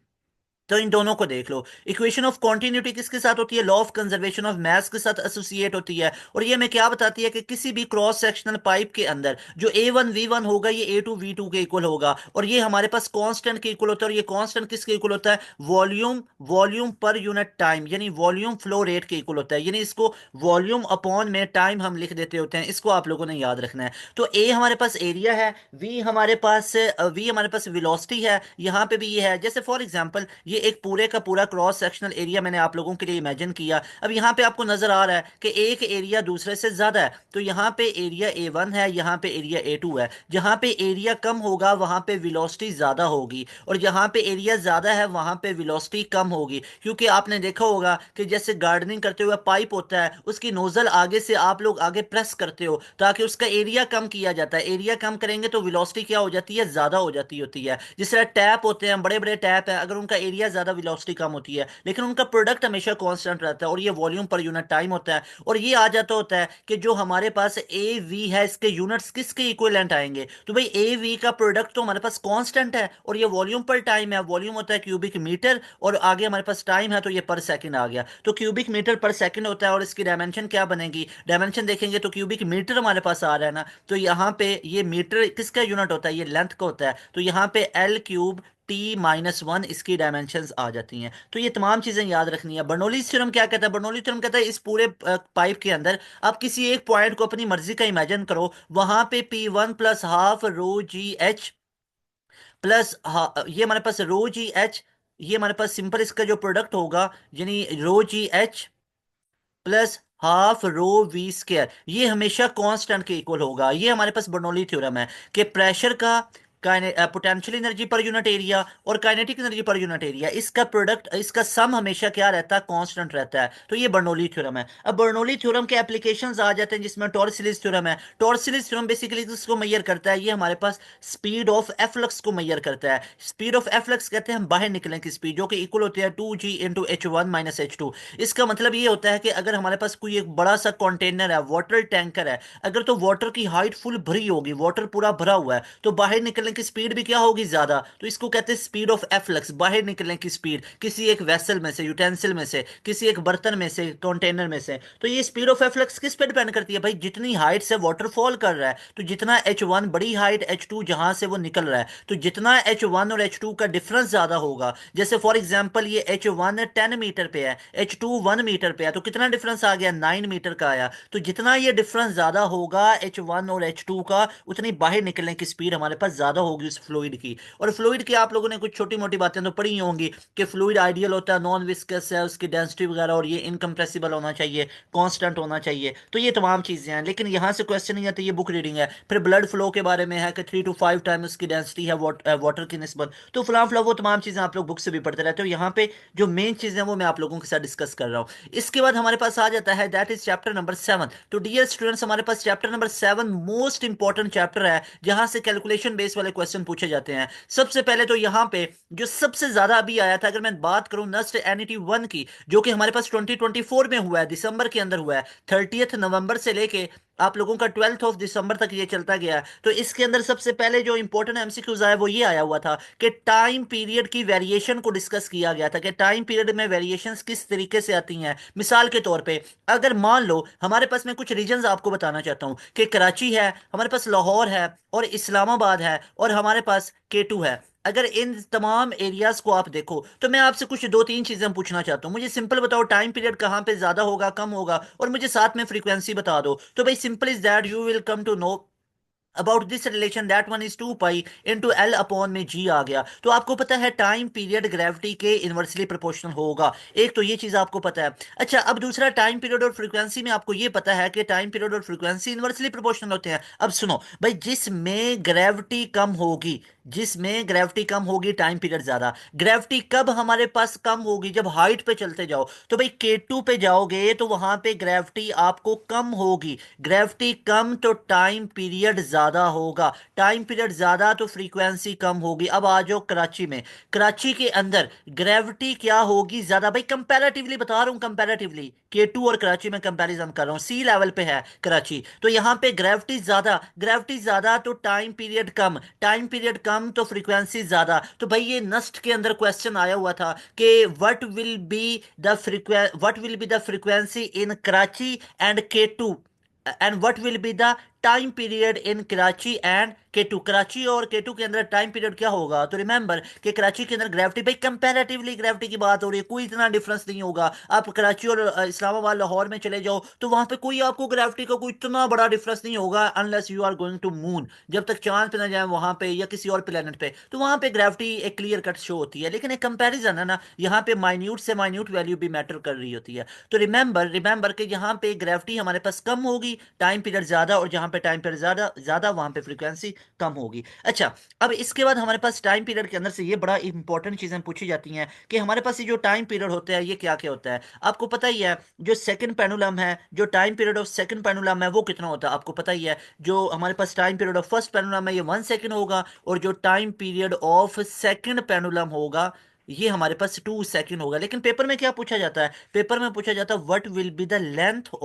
तो इन दोनों को देख लो। इक्वेशन ऑफ कॉन्टिन्यूटी किसके साथ होती है? Law of conservation of mass के साथ एसोसिएट होती है, और ये हमें क्या बताती है कि किसी भी क्रॉस सेक्शनल पाइप के अंदर जो A1 V1 होगा ये A2 V2 के इक्वल होगा, और ये हमारे पास कांस्टेंट के इक्वल होता है। और ये कांस्टेंट किसके इक्वल होता है? Volume volume per unit time, यानी वॉल्यूम फ्लो रेट के इक्वल होता है। यानी इसको वॉल्यूम अपॉन में टाइम हम लिख देते होते हैं, इसको आप लोगों ने याद रखना है। तो ए हमारे पास एरिया है, वी हमारे पास वेलोसिटी है, यहाँ पे भी ये है। जैसे फॉर एग्जांपल ये एक पूरे का पूरा क्रॉस सेक्शनल एरिया मैंने आप लोगों के लिए इमेजिन किया। अब यहाँ पे आपको नजर आ रहा है कि एक एरिया दूसरे से ज्यादा है, तो यहाँ पे एरिया A1 है, यहाँ पे एरिया A2 है। जहाँ पे एरिया कम होगा वहां पे वेलोसिटी ज्यादा होगी, और जहाँ पे एरिया ज्यादा है वहां पे वेलोसिटी कम होगी। क्योंकि आपने देखा होगा कि जैसे गार्डनिंग करते हुए पाइप होता है, उसकी नोजल आगे से आप लोग आगे प्रेस करते हो ताकि उसका एरिया कम किया जाता है। एरिया कम करेंगे तो वेलोसिटी क्या हो जाती है? ज्यादा हो जाती होती है। जिस तरह टैप होते हैं, बड़े बड़े टैप है, अगर उनका एरिया ज्यादा वेलोसिटी कम होती है, लेकिन उनका प्रोडक्ट हमेशा कांस्टेंट रहता है, और ये वॉल्यूम पर यूनिट टाइम होता है। और ये आ जाता होता है कि जो हमारे पास ए वी है इसके यूनिट्स किसके इक्विवेलेंट आएंगे? तो भाई ए वी का प्रोडक्ट तो हमारे पास कांस्टेंट है, और ये वॉल्यूम पर टाइम है। वॉल्यूम होता है क्यूबिक मीटर, और आगे हमारे पास टाइम है तो ये पर सेकंड आ गया। तो क्यूबिक मीटर पर सेकंड होता है, और इसकी डायमेंशन क्या बनेगी? डायमेंशन देखेंगे तो क्यूबिक मीटर हमारे पास आ रहा है ना, तो यहाँ पे ये मीटर किसका यूनिट होता है? ये लेंथ का होता है। तो यहाँ पे L³ T-1 इसकी डायमेंशंस आ जाती हैं। तो ये तमाम चीजें याद रखनी है। बर्नौलीज थ्योरम क्या कहता है? बर्नौली थ्योरम कहता है इस पूरे पाइप के अंदर आप किसी एक पॉइंट को अपनी मर्जी का इमेजिन करो, वहां पे P1 प्लस हाफ रो जी एच प्लस ये हमारे पास रो जी एच, ये हमारे पास सिंपल इसका जो प्रोडक्ट होगा, यानी rho G H plus half rho V square, ये हमेशा कांस्टेंट के इक्वल होगा। ये हमारे पास बर्नौली थ्योरम है कि प्रेशर का, potential energy per unit area और kinetic energy per unit area, इसका प्रोडक्ट, इसका सम हमेशा क्या रहता है? कांस्टेंट रहता है। तो ये बर्नौली थ्योरम है। अब बर्नौली थ्योरम के एप्लीकेशंस आ जाते हैं, जिसमें टॉर्सिलीज थ्योरम है। टॉर्सिलीज थ्योरम बेसिकली किसको मेजर करता है? ये हमारे पास स्पीड ऑफ एफ्लक्स को मेजर करता है। स्पीड ऑफ एफ्लक्स कहते हैं हम बाहर निकलने की स्पीड, जो कि इक्वल होती है 2G × H1 - H2। इसका मतलब ये होता है कि अगर हमारे पास कोई एक बड़ा सा कंटेनर है, वाटर टैंकर है, अगर तो वाटर की हाइट फुल भरी होगी, वाटर पूरा भरा हुआ है, तो बाहर निकलने की स्पीड भी क्या होगी? ज्यादा। तो इसको कहते हैं स्पीड ऑफ एफ्लक्स, बाहर निकलने की स्पीड किसी एक वेसल में से, यूटेंसिल में से, किसी एक बर्तन में से, कंटेनर में से। तो ये स्पीड ऑफ एफ्लक्स किस पे डिपेंड करती है भाई? जितनी हाइट से वाटर फॉल कर रहा है, तो जितना H1 बड़ी हाइट, H2 जहां से वो निकल रहा है, तो जितना H1 और H2 का डिफरेंस ज्यादा होगा, जैसे फॉर एग्जांपल ये H1 10 मीटर पे है, H2 1 मीटर पे है, तो कितना डिफरेंस आ गया? 9 मीटर का आया। तो जितना ये डिफरेंस ज्यादा होगा H1 और H2 का, उतनी बाहर निकलने की स्पीड हमारे पास ज्यादा होगी उस फ्लूइड की। और फ्लूइड की आप लोगों ने कुछ छोटी मोटी बातें तो पढ़ी ही होंगी कि फ्लूइड आइडियल होता है, नॉन विस्कस है, उसकी डेंसिटी वगैरह, और ये इनकम्प्रेसिबल होना चाहिए, कांस्टेंट होना चाहिए। तो ये तमाम चीजें हैं, लेकिन यहाँ से क्वेश्चन नहीं आती, ये बुक रीडिंग है। फिर ब्लड फ्लो के बारे में है कि 3 to 5 टाइम उसकी डेंसिटी है वाटर की निस्बत। तो फलां फला वो तमाम चीजें आप लोग बुक से भी पढ़ते रहते हो। यहाँ पे जो मेन चीजें हैं वो मैं आप लोगों के साथ डिस्कस कर रहा हूँ। इसके बाद हमारे पास आ जाता है दैट इज चैप्टर नंबर 7। तो डियर स्टूडेंट्स, हमारे पास chapter number 7 most important chapter है, जहां से कैलकुलेशन बेस वाले क्वेश्चन पूछे जाते हैं। सबसे पहले तो यहाँ पे जो सबसे ज्यादा अभी आया था, अगर मैं बात करूं नस्ट NET 1 की, जो कि हमारे पास 2024 में हुआ है, दिसंबर के अंदर हुआ है, 30 नवंबर से लेके आप लोगों का 12 दिसंबर तक ये चलता गया। तो इसके अंदर सबसे पहले जो इंपॉर्टेंट एमसीक्यूज आया वो ये आया हुआ था कि टाइम पीरियड की वेरिएशन को डिस्कस किया गया था कि टाइम पीरियड में वेरिएशंस किस तरीके से आती हैं। मिसाल के तौर पे अगर मान लो हमारे पास, मैं कुछ रीजन्स आपको बताना चाहता हूं कि कराची है, हमारे पास लाहौर है, और इस्लामाबाद है, और हमारे पास K2 है। अगर इन तमाम एरियाज को आप देखो तो मैं आपसे कुछ दो तीन चीजें पूछना चाहता हूं। मुझे सिंपल बताओ टाइम पीरियड कहां पे ज्यादा होगा, कम होगा, और मुझे साथ में फ्रीक्वेंसी बता दो। तो भाई simple is that you will come to know about this relation that one is 2 pi into L upon में जी आ गया। तो आपको पता है टाइम पीरियड ग्रेविटी के इनवर्सली प्रोपोर्शनल होगा। एक तो ये चीज आपको पता है। अच्छा, अब दूसरा टाइम पीरियड और फ्रीक्वेंसी में आपको ये पता है कि टाइम पीरियड और फ्रीक्वेंसी इनवर्सली प्रोपोर्शनल होते हैं। अब सुनो भाई, जिसमें ग्रेविटी कम होगी, जिसमें ग्रेविटी कम होगी टाइम पीरियड ज्यादा। ग्रेविटी कब हमारे पास कम होगी? जब हाइट पे चलते जाओ। तो भाई K2 पे जाओगे तो वहां पे ग्रेविटी आपको कम होगी। ग्रेविटी कम तो टाइम पीरियड ज्यादा होगा। टाइम पीरियड ज्यादा तो फ्रीक्वेंसी कम होगी। अब आ जाओ कराची में। कराची के अंदर ग्रेविटी क्या होगी? ज्यादा। भाई कंपैरेटिवली बता रहा हूं, कंपैरेटिवली K2 और कराची में कंपैरिजन कर रहा हूं। सी लेवल पे है कराची, तो यहां पे ग्रेविटी ज्यादा। ग्रेविटी ज्यादा तो टाइम पीरियड कम। टाइम पीरियड कम तो फ्रीक्वेंसी ज्यादा। तो भाई ये नस्ट के अंदर क्वेश्चन आया हुआ था कि what will be the frequency in Karachi and K2 and what will be the time period in Karachi and K2। Karachi और K2 के अंदर टाइम पीरियड क्या होगा? तो रिमेंबर कि कराची के अंदर ग्रेविटी, भाई कंपैरेटिवली ग्रेविटी की बात हो रही है, कोई इतना डिफरेंस नहीं होगा। आप कराची और इस्लामाबाद लाहौर में चले जाओ तो वहां पे कोई आपको ग्रेविटी का कोई इतना बड़ा डिफरेंस नहीं होगा, unless you are going to moon. जब तक चांद पे ना जाए वहां पे या किसी और प्लेनेट पे, तो वहां पे ग्रेविटी एक क्लियर कट शो होती है। लेकिन एक कंपैरिजन है ना, यहाँ पे माइन्यूट से माइन्यूट वैल्यू भी मैटर कर रही होती है। तो रिमेंबर रिमेंबर कि यहाँ पे ग्रेविटी हमारे पास कम होगी, टाइम पीरियड ज्यादा, और जहां पे टाइम पीरियड ज्यादा ज्यादा वहां पे फ्रीक्वेंसी कम होगी। अच्छा, अब इसके बाद हमारे पास टाइम पीरियड के अंदर से ये बड़ा इंपॉर्टेंट चीजें पूछी जाती हैं कि हमारे पास ये जो टाइम पीरियड होता है ये क्या क्या होता है। आपको पता ही है जो सेकंड पेंडुलम है, जो time period of second pendulum है वो कितना होता है आपको पता ही है। जो हमारे पास time period of first pendulum है ये 1 सेकंड होगा, और जो time period of second pendulum होगा ये हमारे पास 2 सेकंड होगा। लेकिन पेपर में क्या पूछा जाता है? पेपर में पूछा जाता है what will be the length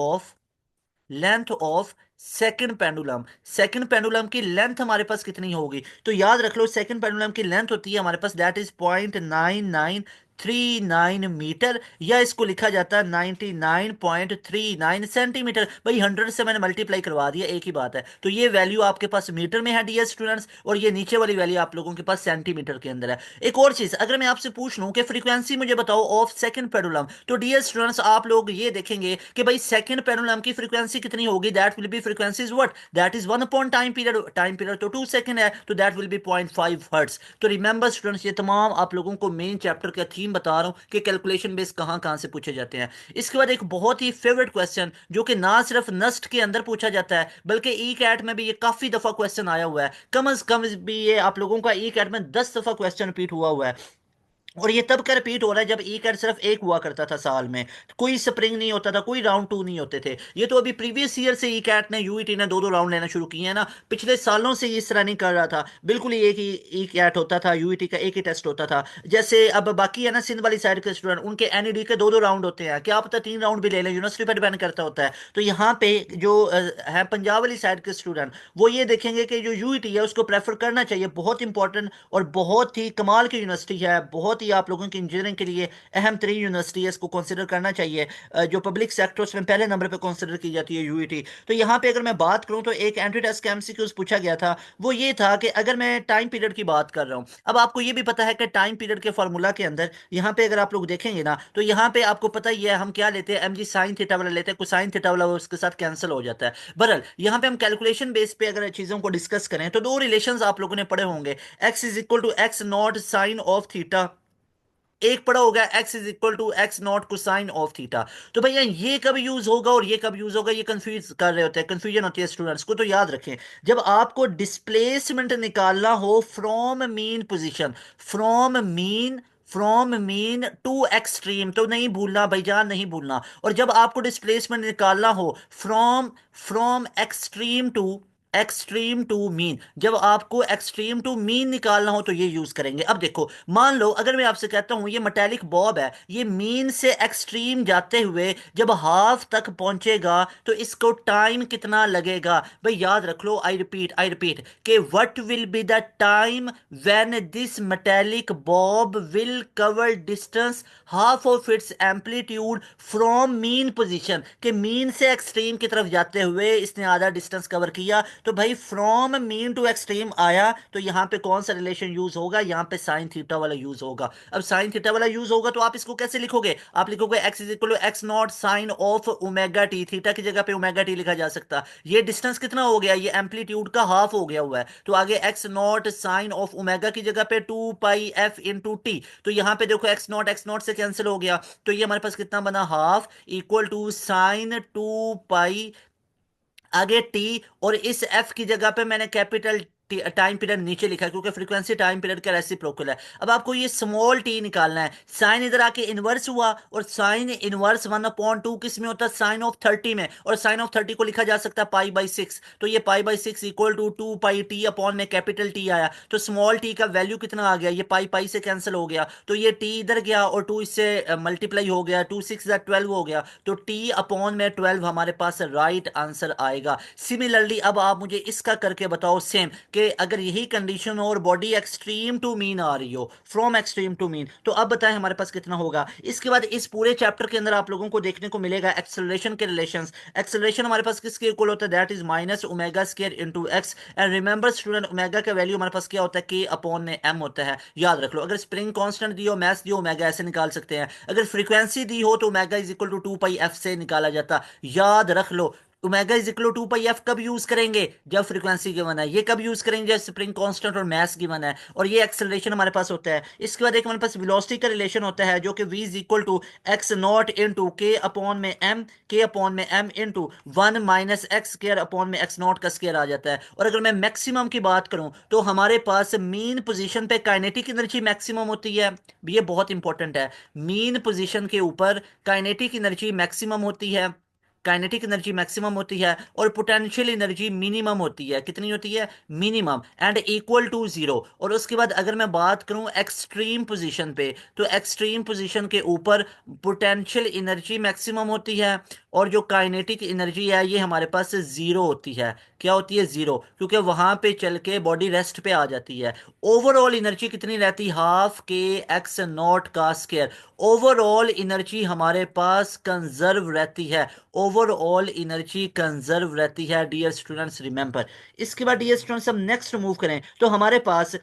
of second pendulum. Second pendulum की लेंथ हमारे पास कितनी होगी? तो याद रख लो सेकंड पेंडुलम की लेंथ होती है हमारे पास दैट इज 0.9939 मीटर, या इसको लिखा जाता है 99.39 सेंटीमीटर। भाई 100 से मैंने मल्टीप्लाई करवा दिया, एक ही बात है। तो ये वैल्यू आपके पास मीटर में है डियर स्टूडेंट्स, और ये नीचे वाली वैल्यू आप लोगों के पास सेंटीमीटर के अंदर है। एक और चीज, अगर मैं आपसे पूछ लूं कि फ्रीक्वेंसी मुझे बताओ ऑफ सेकंड पेंडुलम, तो डियर स्टूडेंट्स आप लोग ये देखेंगे कि भाई सेकंड पेंडुलम की फ्रीक्वेंसी कितनी होगी? That will B frequency is what? That is 1 upon time period. Time period तो 2 सेकंड है, तो दैट विल बी 0.5 हर्ट्स। तो रिमेंबर स्टूडेंट्स, ये तमाम आप लोगों को मेन चैप्टर का थीम बता रहा हूं कि कैलकुलेशन बेस कहां कहां से पूछे जाते हैं। इसके बाद एक बहुत ही फेवरेट क्वेश्चन जो कि ना सिर्फ नस्ट के अंदर पूछा जाता है बल्कि ई कैट में भी ये काफी दफा क्वेश्चन आया हुआ है। कम अज कम भी ये आप लोगों का ई कैट में 10 दफा क्वेश्चन रिपीट हुआ हुआ है। और ये तब का रिपीट हो रहा है जब ई कैट सिर्फ एक हुआ करता था साल में, कोई स्प्रिंग नहीं होता था, कोई राउंड 2 नहीं होते थे। ये तो अभी प्रीवियस ईयर से ई कैट ने यूईटी ने दो दो राउंड लेना शुरू किए हैं ना, पिछले सालों से ये इस तरह नहीं कर रहा था। बिल्कुल ही एक ही ई कैट होता था, यूईटी का एक ही टेस्ट होता था। जैसे अब बाकी है ना सिंध वाली साइड के स्टूडेंट, उनके एनईडी के दो दो राउंड होते हैं, क्या पता 3 राउंड भी ले लें, यूनिवर्सिटी पर डिपेंड करता होता है। तो यहाँ पे जो है पंजाब वाली साइड के स्टूडेंट, वो ये देखेंगे कि जो यूईटी है उसको प्रेफर करना चाहिए। बहुत इंपॉर्टेंट और बहुत ही कमाल की यूनिवर्सिटी है, बहुत ही आप लोगों की इंजीनियरिंग के लिए अहम तरीन यूनिवर्सिटी है, इसको कंसिडर करना चाहिए। जो पब्लिक सेक्टर्स में पहले नंबर पे कंसिडर की जाती है यूईटी। तो यहाँ पे अगर मैं बात करूँ तो एक एंट्री टेस्ट का एमसीक्यूज पूछा गया था, वो ये था कि अगर मैं टाइम पीरियड की बात कर रहा हूँ, अब आपको ये भी पता है कि टाइम पीरियड के फार्मूला के अंदर यहाँ पे अगर आप लोग देखेंगे ना, तो यहाँ पे आपको पता ही है हम क्या लेते हैं, एम जी साइन थीटा वाला लेते हैं, कोसाइन थीटा वाला उसके साथ कैंसिल हो जाता है। बहरहाल यहाँ पे हम कैलकुलेशन बेस पे अगर चीजों को डिस्कस करें तो दो रिलेशंस आप लोगों ने पढ़े होंगे, X is equal to X naught sine of theta, एक पड़ा होगा X is equal to X naught cosine of theta. तो भैया ये कब यूज होगा और ये कब यूज होगा, ये कंफ्यूज कर रहे होते हैं, कंफ्यूजन होती है स्टूडेंट्स को। तो याद रखें, जब आपको डिस्प्लेसमेंट निकालना हो from mean position, from mean to extreme, तो नहीं भूलना भाईजान, नहीं भूलना। और जब आपको डिस्प्लेसमेंट निकालना हो from from extreme to mean, जब आपको एक्सट्रीम टू मीन निकालना हो तो ये यूज करेंगे। अब देखो, मान लो अगर मैं आपसे कहता हूं ये मेटेलिक बॉब है, ये मीन से एक्सट्रीम जाते हुए जब हाफ तक पहुंचेगा तो इसको टाइम कितना लगेगा? भाई याद रख लो, आई रिपीट कि what will be the time when this metallic Bob will cover distance half of its amplitude from mean position, कि मीन से एक्सट्रीम की तरफ जाते हुए इसने आधा डिस्टेंस कवर किया, तो भाई फ्रॉम मीन टू एक्सट्रीम आया तो यहाँ पे कौन सा रिलेशन यूज होगा, यहाँ पे साइन थीटा वाला यूज होगा। अब साइन थीटा वाला यूज होगा तो आप इसको कैसे लिखोगे, आप लिखोगे X is equal to X naught sine of omega T, theta की जगह पे ओमेगा टी लिखा जा सकता। ये डिस्टेंस कितना हो गया, ये एम्पलीट्यूड का हाफ हो गया हुआ है, तो आगे X naught sine of omega की जगह पे 2 पाई एफ इंटू टी। तो यहाँ पे देखो एक्स नॉट से कैंसिल हो गया, तो ये हमारे पास कितना बना, हाफ इक्वल टू साइन 2 पाई आगे टी, और इस एफ की जगह पे मैंने कैपिटल टाइम पीरियड नीचे लिखा है क्योंकि फ्रीक्वेंसी टाइम पीरियड का रेसिप्रोकल है। अब आपको ये स्मॉल टी निकालना है, साइन इधर आके इनवर्स हुआ, और साइन इनवर्स 1/2 किस में होता है, साइन ऑफ 30 में, और साइन ऑफ 30 को लिखा जा सकता है पाई/6। तो ये पाई/6 equal to 2 pi T upon में कैपिटल टी आया, तो स्मॉल टी का वैल्यू कितना आ गया, ये पाई पाई से कैंसिल हो गया, तो ये टी इधर गया और 2 इससे मल्टीप्लाई हो गया, 2 6 12 हो गया, तो टी अपॉन में 12 हमारे पास राइट आंसर आएगा। सिमिलरली अब आप मुझे इसका करके बताओ सेम, कि अगर यही कंडीशन हो और बॉडी एक्सट्रीम टू मीन आ रही हो, फ्रॉम एक्सट्रीम टू मीन, तो अब बताएं हमारे पास कितना होगा। इसके बाद इस पूरे चैप्टर के अंदर आप लोगों को देखने को मिलेगा एक्सेलरेशन के रिलेशंस। एक्सेलरेशन हमारे पास किसके इक्वल होता है, that is minus omega square into x. And remember student, omega का वैल्यू हमारे पास क्या होता है, के अपॉन में एम होता है, याद रख लो। अगर स्प्रिंग कांस्टेंट दी हो, मास दी हो, ओमेगा ऐसे निकाल सकते हैं। अगर फ्रीक्वेंसी दी हो तो omega is equal to 2 pi F से निकाला जाता, याद रख लो। Omega is equal to pi F कब यूज करेंगे, जब फ्रीक्वेंसी गिवन है। ये कब यूज करेंगे, जब स्प्रिंग कांस्टेंट और मास गिवन है, और ये एक्सेलरेशन हमारे पास होता है। इसके बाद एक हमारे पास वेलोसिटी का रिलेशन होता है जो कि v is equal to X naught into K upon में एम, के अपॉन में M into 1 minus X square upon में एक्स नॉट का स्क्वायर आ जाता है। और अगर मैं मैक्सिमम की बात करूं तो हमारे पास मीन पोजीशन पे काइनेटिक एनर्जी मैक्सिमम होती है, ये बहुत इंपॉर्टेंट है। मीन पोजीशन के ऊपर काइनेटिक एनर्जी मैक्सिमम होती है, काइनेटिक एनर्जी मैक्सिमम होती है, और पोटेंशियल एनर्जी मिनिमम होती है, कितनी होती है, minimum, and equal to zero. और उसके बाद अगर मैं बात करूं एक्सट्रीम पोजीशन पे, तो एक्सट्रीम पोजीशन के ऊपर पोटेंशियल एनर्जी मैक्सिमम होती है, और जो काइनेटिक एनर्जी है ये हमारे पास जीरो होती है। क्या होती है, जीरो, क्योंकि वहां पे चल के बॉडी रेस्ट पे आ जाती है। ओवरऑल एनर्जी कितनी रहती, हाफ के एक्स नॉट का स्क्वायर। ओवरऑल एनर्जी हमारे पास कंजर्व रहती है, ओवरऑल एनर्जी कंजर्व रहती है डियर स्टूडेंट्स, रिमेंबर। इसके बाद डियर स्टूडेंट्स हम नेक्स्ट मूव करें तो हमारे पास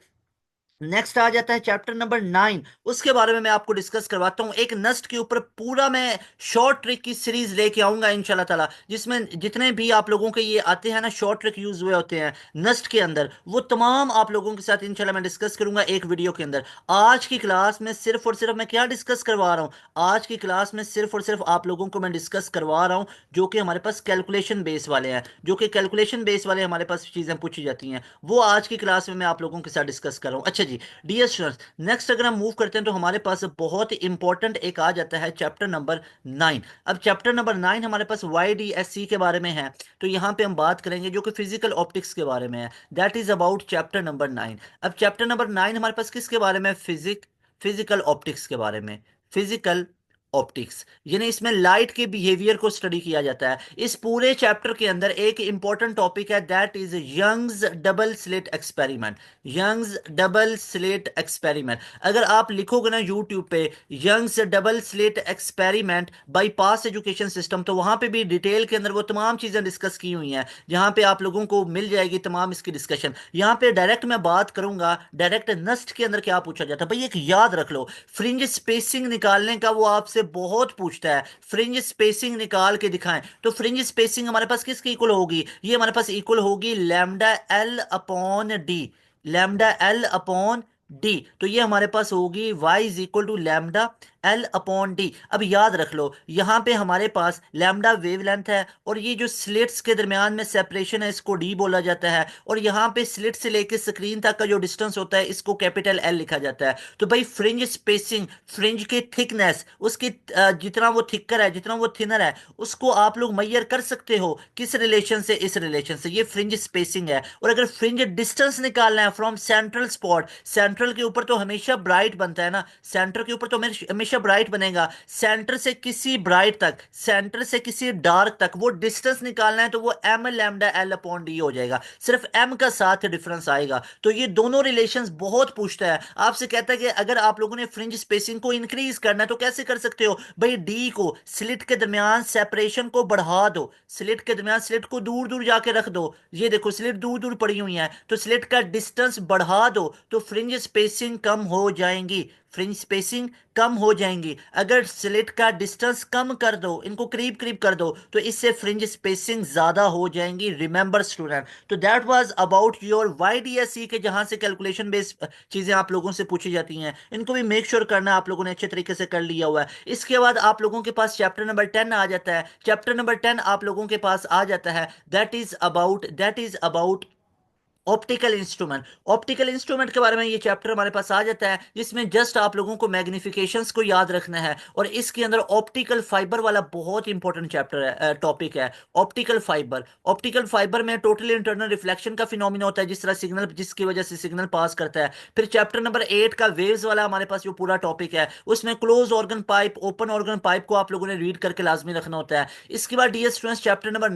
नेक्स्ट आ जाता है चैप्टर नंबर 9। उसके बारे में मैं आपको डिस्कस करवाता हूं। एक नस्ट के ऊपर पूरा मैं शॉर्ट ट्रिक की सीरीज लेके आऊंगा इंशाल्लाह ताला, जिसमें जितने भी आप लोगों के ये आते हैं ना शॉर्ट ट्रिक यूज हुए होते हैं नस्ट के अंदर, वो तमाम आप लोगों के साथ इंशाल्लाह मैं डिस्कस करूंगा एक वीडियो के अंदर। आज की क्लास में सिर्फ और सिर्फ मैं क्या डिस्कस करवा रहा हूं, आज की क्लास में सिर्फ और सिर्फ आप लोगों को मैं डिस्कस करवा रहा हूं जो कि हमारे पास कैलकुलेशन बेस वाले हैं, जो कि कैलकुलेशन बेस वाले हमारे पास चीजें पूछी जाती हैं, वो आज की क्लास में मैं आप लोगों के साथ डिस्कस कर रहा हूं। अच्छा जी डियर स्टूडेंट्स, नेक्स्ट अगर हम मूव करते हैं तो हमारे पास बहुत इंपॉर्टेंट एक आ जाता है चैप्टर नंबर 9। अब चैप्टर नंबर 9 हमारे पास YDSC के बारे में है, तो यहाँ पे हम बात करेंगे जो कि फिजिकल ऑप्टिक्स के बारे में है, that is about chapter number 9। अब चैप्टर नंबर 9 हमारे पास किसके बारे में, फिजिकल ऑप्टिक्स के बारे में, फिजिकल ऑप्टिक्स, यानी इसमें लाइट के बिहेवियर को स्टडी किया जाता है। इस पूरे चैप्टर के अंदर एक इंपॉर्टेंट टॉपिक है that is Young's double slit experiment, Young's double slit experiment. अगर आप लिखोगे ना यूट्यूब पे Young's double slit experiment by pass education system, तो वहां पे भी डिटेल के अंदर वो तमाम चीजें डिस्कस की हुई हैं, जहां पे आप लोगों को मिल जाएगी तमाम इसकी डिस्कशन। यहाँ पे डायरेक्ट मैं बात करूंगा डायरेक्ट नस्ट के अंदर क्या पूछा जाता है। भाई एक याद रख लो, फ्रिंज स्पेसिंग निकालने का वो आपसे बहुत पूछता है, फ्रिंज स्पेसिंग निकाल के दिखाएं। तो फ्रिंज स्पेसिंग हमारे पास किसकी इक्वल होगी, ये हमारे पास इक्वल होगी lambda L upon D, lambda L upon D. तो ये हमारे पास होगी y is equal to lambda L upon D. अब याद रख लो यहां पे हमारे पास लैम्डा वेवलेंथ है, और ये जो स्लिट्स के दरमियान में सेपरेशन है इसको डी बोला जाता है, और यहां पे स्लिट से लेके स्क्रीन तक का जो डिस्टेंस होता है इसको कैपिटल एल लिखा जाता है। तो भाई फ्रिंज स्पेसिंग, फ्रिंज की थिकनेस, उसकी जितना वो थिकर है जितना वो थिनर है उसको आप लोग मैयर कर सकते हो किस रिलेशन से, इस रिलेशन से। ये फ्रिंज स्पेसिंग है। और अगर फ्रिंज डिस्टेंस निकालना है फ्रॉम सेंट्रल स्पॉट, सेंट्रल के ऊपर तो हमेशा ब्राइट बनता है ना, सेंटर के ऊपर तो हमेशा हमेशा ब्राइट बनेगा। सेंटर से किसी ब्राइट तक, सेंटर से किसी डार्क तक वो डिस्टेंस निकालना है तो वो M lambda L upon D हो जाएगा, सिर्फ एम का साथ डिफरेंस आएगा। तो ये दोनों रिलेशंस बहुत पूछता है आपसे, कहता है कि अगर आप लोगों ने फ्रिंज स्पेसिंग को इंक्रीज करना है तो कैसे कर सकते हो भाई, डी को स्लिट के दरमियान सेपरेशन को बढ़ा दो, स्लिट के दरमियान स्लिट को दूर दूर जाके रख दो, ये देखो स्लिट दूर दूर पड़ी हुई है तो स्लिट का डिस्टेंस बढ़ा दो तो फ्रिंज स्पेसिंग कम हो जाएंगी, फ्रिंज स्पेसिंग कम हो जाएंगी। अगर स्लिट का डिस्टेंस कम कर दो, इनको करीब करीब कर दो, तो इससे फ्रिंज स्पेसिंग ज्यादा हो जाएंगी। रिमेंबर स्टूडेंट, तो दैट वाज अबाउट योर वाईडीएसई के, जहां से कैलकुलेशन बेस्ड चीजें आप लोगों से पूछी जाती हैं, इनको भी मेक श्योर करना आप लोगों ने अच्छे तरीके से कर लिया हुआ है। इसके बाद आप लोगों के पास चैप्टर नंबर 10 आ जाता है, चैप्टर नंबर 10 आप लोगों के पास आ जाता है, that is about optical instrument. Optical instrument के बारे में ये चैप्टर हमारे पास आ जाता है, जिसमें जस्ट आप लोगों को मैग्निफिकेशंस को याद रखना है, और इसके अंदर ऑप्टिकल फाइबर वाला बहुत इंपॉर्टेंट चैप्टर है, टॉपिक है ऑप्टिकल फाइबर। ऑप्टिकल फाइबर में टोटल इंटरनल रिफ्लेक्शन का फिनोमिना होता है, जिस तरह सिग्नल, जिसकी वजह से सिग्नल पास करता है। फिर चैप्टर नंबर 8 का वेव्स वाला हमारे पास जो पूरा टॉपिक है, उसमें close organ pipe, open organ pipe को आप लोगों ने रीड करके लाजमी रखना होता है। इसके बाद डीएस स्टूडेंट्स चैप्टर नंबर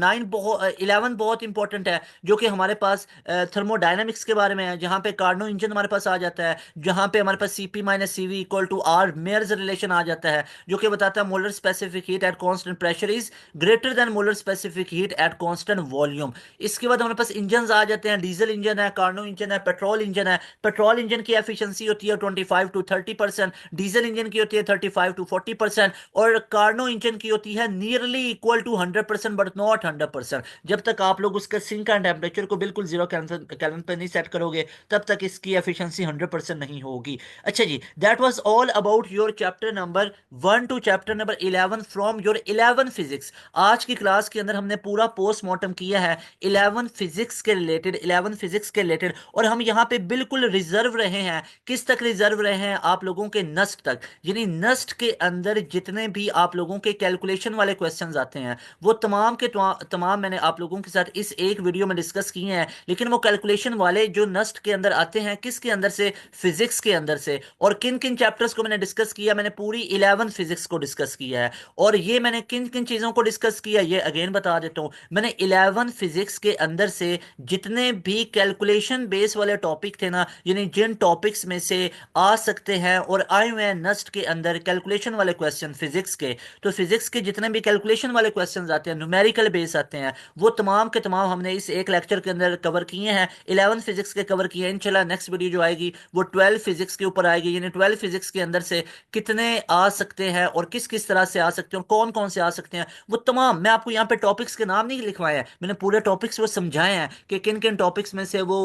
11 बहुत इंपॉर्टेंट है, जो कि हमारे पास थर्मोडायनामिक्स के बारे में है, जहां पे कार्नो इंजन हमारे पास आ जाता है, जहां पे हमारे पास CP minus CV equal to R Mayer's relation आ जाता है, जो कि बताता है molar specific heat at constant pressure is greater than molar specific heat at constant volume. इसके बाद हमारे पास इंजन आ जाते हैं, डीजल इंजन है, कार्नो इंजन है, पेट्रोल इंजन है। पेट्रोल इंजन की एफिशिएंसी होती है 25 to 30%, डीजल इंजन की होती है 35 to 40%, और कार्नो इंजन की होती है nearly equal to 100% but not 100%। जब तक आप लोग उसका सिंक एंड टेम्परेचर को बिल्कुल जीरो कैलन पे नहीं सेट करोगे, तब तक इसकी एफिशिएंसी 100% नहीं होगी। अच्छा जी, that was all about your chapter number 1 to chapter number 11 from your 11 physics. आज की क्लास के अंदर हमने पूरा पोस्टमार्टम किया है 11 फिजिक्स के रिलेटेड, 11 फिजिक्स के रिलेटेड, और हम यहाँ पे बिल्कुल रिजर्व रहे हैं। किस तक रिजर्व रहे हैं? आप लोगों के नस्ट तक, यानी नस्ट के अंदर जितने भी आप लोगों के कैलकुलेशन वाले क्वेश्चंस आते हैं, वो तमाम के तमाम मैंने आप लोगों के साथ इस एक वीडियो में डिस्कस किए हैं। लेकिन वो कैलकुलेशन वाले जो नस्ट के अंदर आते हैं, किसके अंदर से? फिजिक्स के अंदर से। और किन किन चैप्टर्स को मैंने डिस्कस किया? मैंने पूरी 11 फिजिक्स को डिस्कस किया है। और ये मैंने किन किन चीजों को डिस्कस किया, ये अगेन बता देता हूं। मैंने 11 फिजिक्स के अंदर से जितने भी कैलकुलेशन बेस वाले टॉपिक थे ना, यानी जिन टॉपिक्स में से आ सकते हैं और आए हुए हैं नस्ट के अंदर कैलकुलेशन वाले क्वेश्चन फिजिक्स के, तो फिजिक्स के जितने भी कैलकुलेशन वाले क्वेश्चंस आते हैं, न्यूमेरिकल बेस आते हैं, वो तमाम के तमाम हमने इस एक लेक्चर के अंदर कवर किए हैं। 11 फिजिक्स के कवर किए हैं। इंशाल्लाह नेक्स्ट वीडियो जो आएगी वो 12 फिजिक्स के ऊपर आएगी, यानी 12 फिजिक्स के अंदर से कितने आ सकते हैं और किस किस तरह से आ सकते हैं और कौन कौन से आ सकते हैं, वो तमाम। मैं आपको यहाँ पे टॉपिक्स के नाम नहीं लिखवाए हैं, मैंने पूरे टॉपिक्स वो समझाए हैं कि किन किन टॉपिक्स में से वो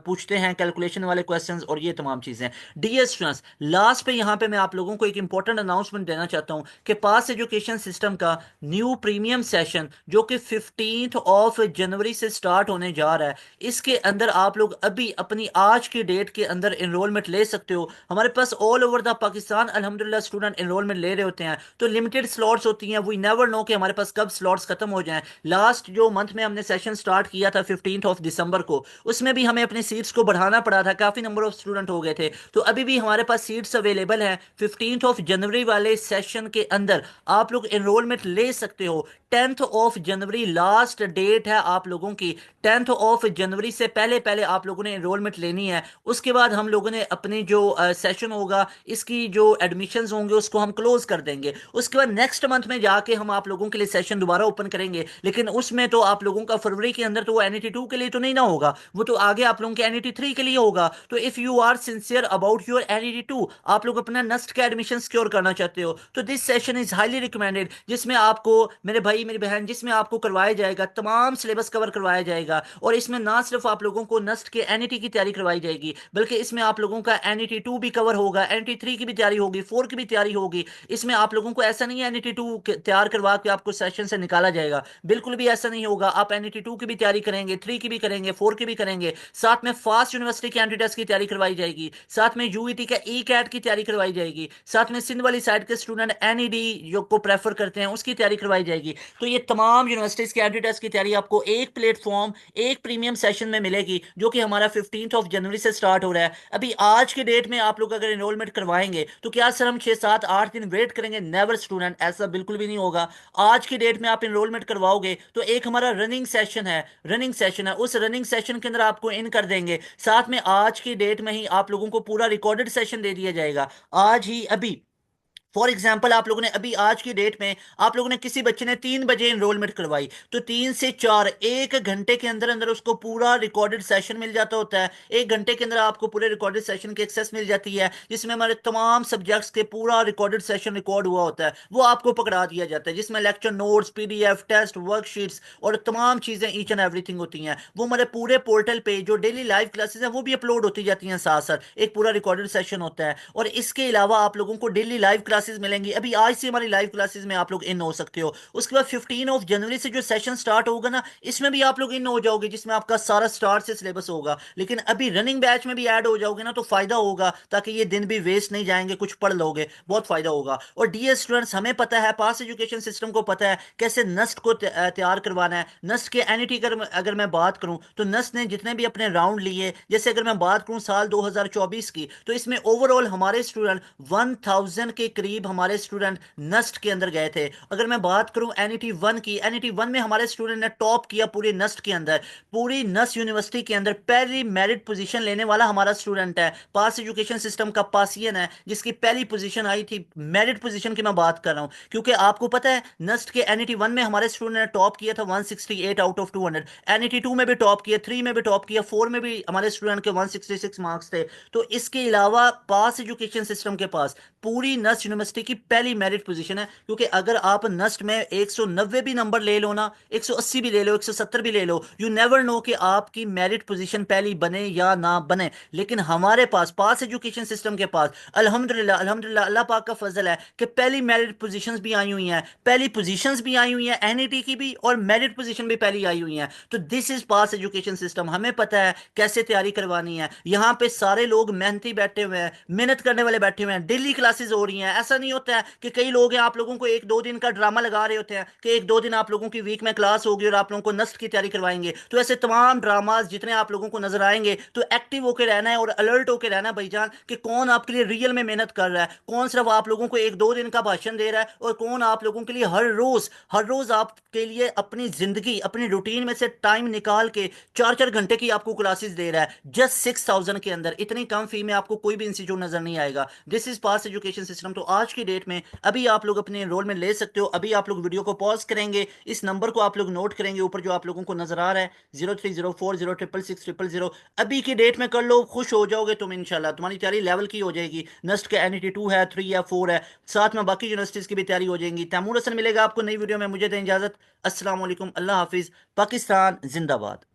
पूछते हैं कैलकुलेशन वाले क्वेश्चंस और ये तमाम चीजें। डियर स्टूडेंट्स, लास्ट पे यहाँ पे मैं आप लोगों को एक इंपॉर्टेंट अनाउंसमेंट देना चाहता हूँ कि पास एजुकेशन सिस्टम का न्यू प्रीमियम सेशन जो कि 15 जनवरी से स्टार्ट होने जा रहा है, इसके अंदर आप लोग अभी अपनी आज की डेट के अंदर एनरोलमेंट ले सकते हो। हमारे पास ऑल ओवर द पाकिस्तान अल्हम्दुलिल्लाह स्टूडेंट एनरोलमेंट ले रहे होते हैं, तो लिमिटेड स्लॉट्स होती हैं, वी नेवर नो कि हमारे पास कब स्लॉट्स खत्म हो जाएं। लास्ट जो मंथ में हमने सेशन स्टार्ट किया था 15 को, उसमें भी हमें अपनी सीट्स को बढ़ाना पड़ा था, काफी नंबर ऑफ स्टूडेंट हो गए थे, तो अभी भी हमारे पास सीट्स अवेलेबल हैं। 15 वाले सेशन के अंदर आप लोग एनरोलमेंट ले सकते हो। 10 लास्ट डेट है आप लोगों की। 10 से पहले पहले आप लोगों ने एनरोलमेंट लेनी है। उसके बाद हम लोगों ने अपनी जो सेशन होगा, इसकी जो एडमिशन्स होंगे उसको हम क्लोज कर देंगे। उसके बाद नेक्स्ट मंथ में जाके हम आप लोगों के लिए सेशन दोबारा ओपन करेंगे, लेकिन उसमें तो आप लोगों का फरवरी के अंदर तो वो NET 2 के लिए तो नहीं ना होगा, वो तो आगे आप लोगों के NET 3 के लिए होगा। तो if you are sincere about your NET 2, आप लोग अपना नस्ट का एडमिशन सिक्योर करना चाहते हो, तो this session is highly recommended, जिसमें आपको मेरे भाई मेरी बहन, जिसमें आपको करवाया जाएगा, तमाम सिलेबस कवर करवाया जाएगा। और इसमें ना सिर्फ आप लोगों को नस्ट के NET की तैयारी करवाई जाएगी, बल्कि इसमें आप लोगों का NET 2 भी कवर होगा, NET 3 की भी तैयारी होगी, 4 की भी तैयारी होगी। इसमें आप लोगों को ऐसा नहीं है NET 2 तैयार करवा के आपको सेशन से निकाला जाएगा, बिल्कुल भी ऐसा नहीं होगा। आप NET 2 की भी तैयारी करेंगे, 3 की भी करेंगे, 4 की भी करेंगे, साथ में फास्ट यूनिवर्सिटी के एंट्री टेस्ट की तैयारी करवाई जाएगी, साथ में UET का ECAT की तैयारी करवाई जाएगी, साथ में सिंध वाली साइड के स्टूडेंट NED जो को प्रेफर करते हैं उसकी तैयारी करवाई जाएगी। तो ये तमाम यूनिवर्सिटीज के एंट्री टेस्ट की तैयारी आपको एक प्लेटफॉर्म, एक प्रीमियम सेशन में मिलेगी, जो कि हमारा 15 जनवरी से स्टार्ट हो रहा है। अभी आज के डेट में आप लोग अगर एनरोलमेंट करवाएंगे तो क्या सर हम 6 7 8 दिन वेट करेंगे? नेवर स्टूडेंट, ऐसा बिल्कुल भी नहीं होगा। आज की डेट में आप एनरोलमेंट करवाओगे तो एक हमारा रनिंग सेशन है, उस रनिंग सेशन के अंदर आपको इन कर देंगे। साथ में आज की डेट में ही आप लोगों को पूरा रिकॉर्डेड सेशन दे दिया जाएगा। आज ही अभी फॉर एग्जाम्पल आप लोगों ने अभी आज की डेट में आप लोगों ने किसी बच्चे ने 3 बजे एनरोलमेंट करवाई, तो 3 से 4 1 घंटे के अंदर अंदर उसको पूरा रिकॉर्डेड सेशन मिल जाता होता है। 1 घंटे के अंदर आपको पूरे रिकॉर्डेड सेशन की एक्सेस मिल जाती है, जिसमें हमारे तमाम सब्जेक्ट्स के पूरा रिकॉर्डेड सेशन रिकॉर्ड हुआ होता है, वो आपको पकड़ा दिया जाता है, जिसमें lecture notes, PDF, test, worksheets और तमाम चीजें ईच एंड एवरीथिंग होती हैं। वो हमारे पूरे पोर्टल पे जो डेली लाइव क्लासेस हैं वो भी अपलोड होती जाती हैं, साथ साथ एक पूरा रिकॉर्डेड सेशन होता है। और इसके अलावा आप लोगों को डेली लाइव क्लासेस मिलेंगी। अभी आज से हमारी लाइव क्लासेस में आप लोग इन हो सकते हो। उसके बाद 15 जनवरी से जो सेशन स्टार्ट होगा ना, इसमें भी आप लोग इन हो जाओगे, जिसमें आपका सारा स्टार्ट से सिलेबस होगा। लेकिन अभी रनिंग बैच में भी ऐड हो जाओगे ना, तो फायदा होगा, ताकि ये दिन भी वेस्ट नहीं जाएंगे, कुछ पढ़ लोगे, बहुत फायदा होगा। और डियर स्टूडेंट्स, हमें पता है, पास एजुकेशन सिस्टम को पता है कैसे नस्ट को तैयार करवाना है। नस्ट के एनईटी अगर मैं बात करूं तो नस्ट ने जितने भी अपने राउंड लिए, जैसे अगर मैं बात करूं साल 2024 की, तो इसमें ओवरऑल हमारे स्टूडेंट 1000 के करीब हमारे स्टूडेंट नस्ट के अंदर गए थे। अगर मैं बात करूं एनईटी वन की, एनईटी वन में हमारे स्टूडेंट ने टॉप किया पूरी नस्ट के अंदर। पूरी नस्ट यूनिवर्सिटी के अंदर पहली मेरिट पोजीशन लेने वाला हमारा स्टूडेंट है, पास एजुकेशन सिस्टम का पासियन है, जिसकी पहली पोजीशन आई थी। मेरिट पोजीशन की मैं बात कर रहा हूं, क्योंकि आपको पता है नस्ट के एनईटी वन में हमारे स्टूडेंट ने टॉप किया था 168 आउट ऑफ 200। एनईटी टू में भी टॉप किया, थ्री में भी टॉप किया, फोर में भी हमारे स्टूडेंट के 166 मार्क्स थे। तो इसके अलावा पास एजुकेशन सिस्टम के पास पूरी नस्ट यूनिवर्सिटी की पहली मेरिट पोजीशन है। क्योंकि अगर आप नस्ट में 190 भी नंबर ले लो ना, 180 भी ले लो, 170 भी ले लो, यू नेवर नो कि आपकी मेरिट पोजीशन पहली बने या ना बने। लेकिन हमारे पास पास एजुकेशन सिस्टम के पास अल्हम्दुलिल्लाह अल्हम्दुलिल्लाह अल्लाह पाक का फजल है कि पहली मेरिट पोजीशंस भी आई हुई हैं, पहली पोजीशंस भी आई हुई हैं एनईटी की भी, और मेरिट पोजीशन भी पहली आई हुई हैं। तो this is pass education system. हमें पता है कैसे तैयारी करवानी है। यहाँ पे सारे लोग मेहनती बैठे हुए हैं, मेहनत करने वाले बैठे हुए हैं, डेली क्लासेस हो रही हैं। ऐसा नहीं होता है कि कई लोग हैं आप लोगों को 1 2 दिन का ड्रामा लगा रहे होते हैं कि 1 2 दिन आप लोगों की वीक में क्लास होगी और आप लोगों को नस्ट की तैयारी करवाएंगे। तो ऐसे तमाम ड्रामाज जितने आप लोगों को नजर आएंगे, तो एक्टिव होकर रहना है और अलर्ट होकर रहना है भाईजान, कि कौन आपके लिए रियल में मेहनत कर रहा है, कौन सिर्फ आप लोगों को 1 2 दिन का भाषण दे रहा है, और कौन आप लोगों के लिए हर रोज आपके लिए अपनी जिंदगी, अपनी रूटीन में से टाइम निकाल के 4 4 घंटे की आपको क्लासेस दे रहा है, जस्ट 6000 के अंदर। इतनी कम फी में आपको कोई भी इंस्टीट्यूट नजर नहीं आएगा। This is pass education system. तो आज की डेट में अभी आप लोग अपने एनरोलमेंट ले सकते हो। अभी आप लोग वीडियो को पॉज करेंगे, इस नंबर को आप लोग नोट करेंगे ऊपर जो आप लोगों को नजर आ रहा है, 0304066600। अभी की डेट में कर लो, खुश हो जाओगे तुम इंशाल्लाह। तुम्हारी तैयारी लेवल की हो जाएगी। नस्ट के एनईटी टू है, थ्री है, फोर है, साथ में बाकी यूनिवर्सिटीज की भी तैयारी हो जाएंगी। तैमूर हसन मिलेगा आपको नई वीडियो में। मुझे दें इजाजत। अस्सलाम वालेकुम, अल्लाह हाफिज, पाकिस्तान जिंदाबाद।